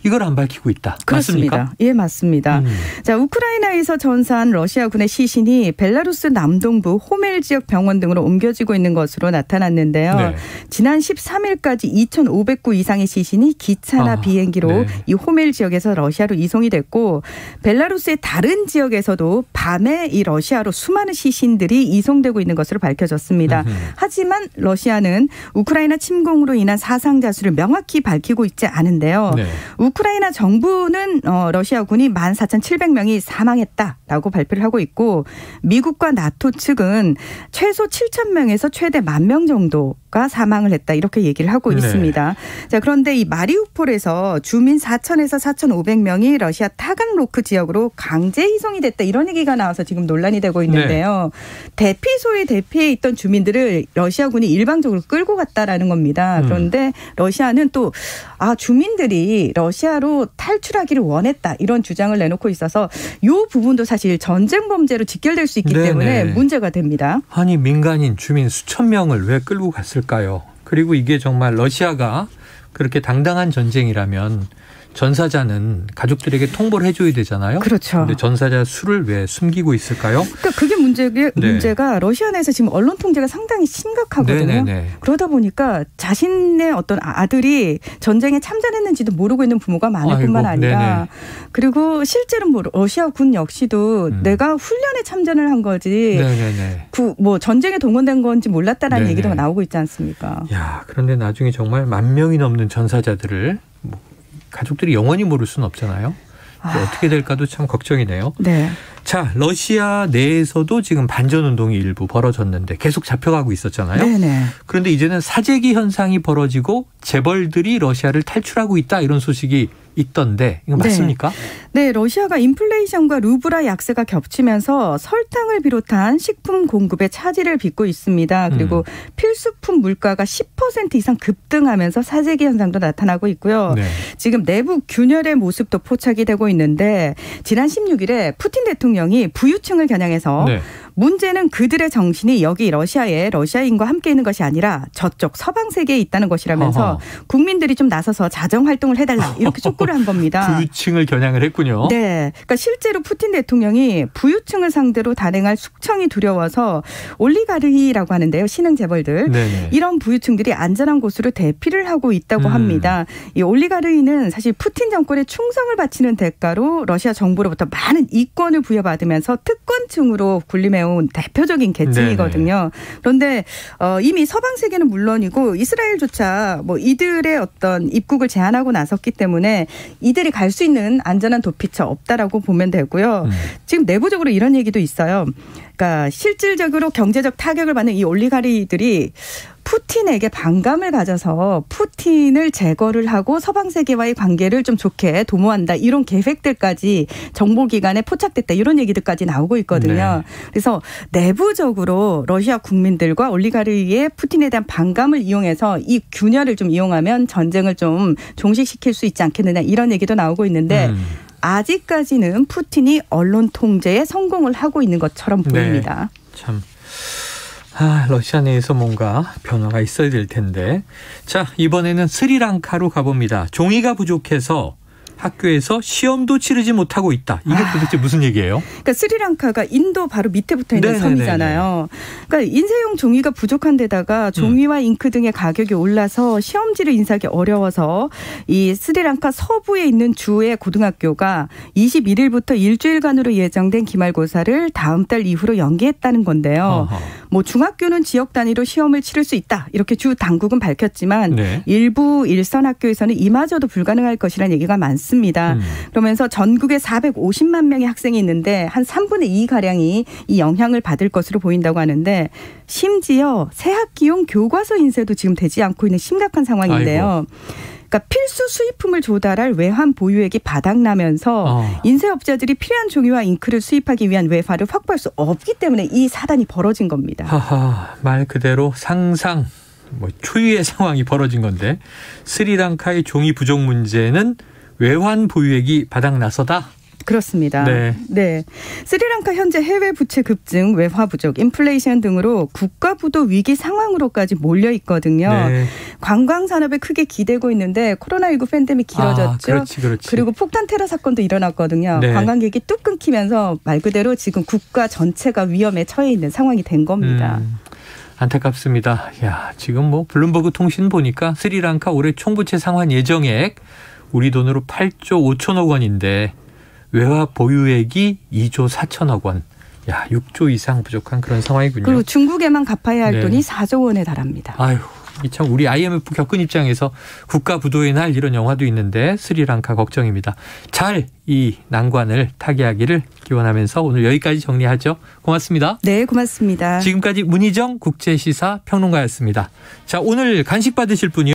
이걸 안 밝히고 있다. 그렇습니다. 맞습니까? 예, 맞습니다. 자, 우크라이나에서 전사한 러시아군의 시신이 벨라루스 남동부 호멜 지역 병원 등으로 옮겨지고 있는 것으로 나타났는데요. 네. 지난 13일까지 2,500구 이상의 시신이 기차나 비행기로 네. 이 호멜 지역에서 러시아로 이송이 됐고 벨라루스의 다른 지역에서도 밤에 이 러시아로 수많은 시신들이 이송되고 있는 것으로 밝혀졌습니다. 하지만 러시아는 우크라이나 침공으로 인한 사상자 수를 명확히 밝히고 있지 않은데요. 네. 우크라이나 정부는 러시아군이 14,700명이 사망했다라고 발표를 하고 있고 미국과 나토 측은 최소 7,000명에서 최대 10,000명 정도가 사망을 했다 이렇게 얘기를 하고 있습니다. 자, 그런데 이 마리우폴에서 주민 4,000에서 4,500명이 러시아 타간로크 지역으로 강제 이송이 됐다 이런 얘기가 나와서 지금 논란이 되고 있는데요. 대피소에 대피해 있던 주민들을 러시아군이 일방적으로 끌고 갔다라는 겁니다. 그런데 러시아는 또 주민들이 러시아로 탈출하기를 원했다 이런 주장을 내놓고 있어서 이 부분도 사실 전쟁 범죄로 직결될 수 있기 때문에 문제가 됩니다. 아니 민간인 주민 수천 명을 왜 끌고 갔을까요? 그리고 이게 정말 러시아가 그렇게 당당한 전쟁이라면 전사자는 가족들에게 통보를 해줘야 되잖아요. 그렇죠. 근데 전사자 수를 왜 숨기고 있을까요? 그러니까 그게 문제가 러시아 내에서 지금 언론 통제가 상당히 심각하거든요. 네네네. 그러다 보니까 자신의 어떤 아들이 전쟁에 참전했는지도 모르고 있는 부모가 많을 뿐만 아니라 네네. 그리고 실제로 러시아 군 역시도 내가 훈련에 참전을 한 거지 전쟁에 동원된 건지 몰랐다라는 얘기도 나오고 있지 않습니까? 야, 그런데 나중에 정말 10,000명이 넘는 전사자들을 가족들이 영원히 모를 수는 없잖아요. 어떻게 될까도 참 걱정이네요. 네. 자, 러시아 내에서도 지금 반전운동이 일부 벌어졌는데 계속 잡혀가고 있었잖아요. 네네. 그런데 이제는 사재기 현상이 벌어지고 재벌들이 러시아를 탈출하고 있다 이런 소식이 있던데 이거 맞습니까? 네, 러시아가 인플레이션과 루블화 약세가 겹치면서 설탕을 비롯한 식품 공급에 차질을 빚고 있습니다. 그리고 필수품 물가가 10% 이상 급등하면서 사재기 현상도 나타나고 있고요. 네. 지금 내부 균열의 모습도 포착이 되고 있는데 지난 16일에 푸틴 대통령이 부유층을 겨냥해서 문제는 그들의 정신이 여기 러시아인과 함께 있는 것이 아니라 저쪽 서방 세계에 있다는 것이라면서 국민들이 좀 나서서 자정 활동을 해달라 이렇게 촉구를 한 겁니다. 부유층을 겨냥을 했군요. 네, 그러니까 실제로 푸틴 대통령이 부유층을 상대로 단행할 숙청이 두려워서 올리가르히라고 하는데요, 신흥 재벌들 이런 부유층들이 안전한 곳으로 대피를 하고 있다고 합니다. 이 올리가르히는 사실 푸틴 정권에 충성을 바치는 대가로 러시아 정부로부터 많은 이권을 부여받으면서 특권층으로 군림해온 대표적인 계층이거든요. 그런데 이미 서방 세계는 물론이고 이스라엘조차 이들의 어떤 입국을 제한하고 나섰기 때문에 이들이 갈 수 있는 안전한 도피처 없다라고 보면 되고요. 지금 내부적으로 이런 얘기도 있어요. 그러니까 실질적으로 경제적 타격을 받는 이 올리가리들이 푸틴에게 반감을 가져서 푸틴을 제거를 하고 서방 세계와의 관계를 좀 좋게 도모한다. 이런 계획들까지 정보기관에 포착됐다. 이런 얘기들까지 나오고 있거든요. 그래서 내부적으로 러시아 국민들과 올리가르히의 푸틴에 대한 반감을 이용해서 이 균열을 좀 이용하면 전쟁을 좀 종식시킬 수 있지 않겠느냐. 이런 얘기도 나오고 있는데 아직까지는 푸틴이 언론 통제에 성공을 하고 있는 것처럼 보입니다. 참. 러시아 내에서 뭔가 변화가 있어야 될 텐데. 자, 이번에는 스리랑카로 가봅니다. 종이가 부족해서 학교에서 시험도 치르지 못하고 있다. 이게 도대체 무슨 얘기예요? 그러니까 스리랑카가 인도 바로 밑에 붙어 있는 섬이잖아요. 그러니까 인쇄용 종이가 부족한 데다가 종이와 잉크 등의 가격이 올라서 시험지를 인쇄하기 어려워서 이 스리랑카 서부에 있는 주의 고등학교가 21일부터 일주일간으로 예정된 기말고사를 다음 달 이후로 연기했다는 건데요. 중학교는 지역 단위로 시험을 치를 수 있다. 이렇게 주 당국은 밝혔지만 일부 일선 학교에서는 이마저도 불가능할 것이라는 얘기가 많습니다. 그러면서 전국에 450만 명의 학생이 있는데 한 3분의 2가량이 이 영향을 받을 것으로 보인다고 하는데 심지어 새 학기용 교과서 인쇄도 지금 되지 않고 있는 심각한 상황인데요. 그러니까 필수 수입품을 조달할 외환 보유액이 바닥나면서 인쇄업자들이 필요한 종이와 잉크를 수입하기 위한 외화를 확보할 수 없기 때문에 이 사단이 벌어진 겁니다. 말 그대로 상상 초유의 상황이 벌어진 건데 스리랑카의 종이 부족 문제는 외환 보유액이 바닥나서다. 그렇습니다. 네. 스리랑카 현재 해외 부채 급증, 외화 부족, 인플레이션 등으로 국가 부도 위기 상황으로까지 몰려 있거든요. 네. 관광 산업에 크게 기대고 있는데 코로나19 팬데믹 길어졌죠. 그렇지. 그리고 폭탄 테러 사건도 일어났거든요. 네. 관광객이 뚝 끊기면서 말 그대로 지금 국가 전체가 위험에 처해 있는 상황이 된 겁니다. 안타깝습니다. 야, 지금 뭐 블룸버그 통신 보니까 스리랑카 올해 총부채 상환 예정액 우리 돈으로 8조 5천억 원인데 외화 보유액이 2조 4천억 원. 야, 6조 이상 부족한 그런 상황이군요. 그리고 중국에만 갚아야 할 돈이 4조 원에 달합니다. 아유, 참 우리 IMF 겪은 입장에서 국가 부도의 날 이런 영화도 있는데 스리랑카 걱정입니다. 잘 이 난관을 타개하기를 기원하면서 오늘 여기까지 정리하죠. 고맙습니다. 네, 고맙습니다. 지금까지 문희정 국제시사 평론가였습니다. 자, 오늘 간식 받으실 분이요.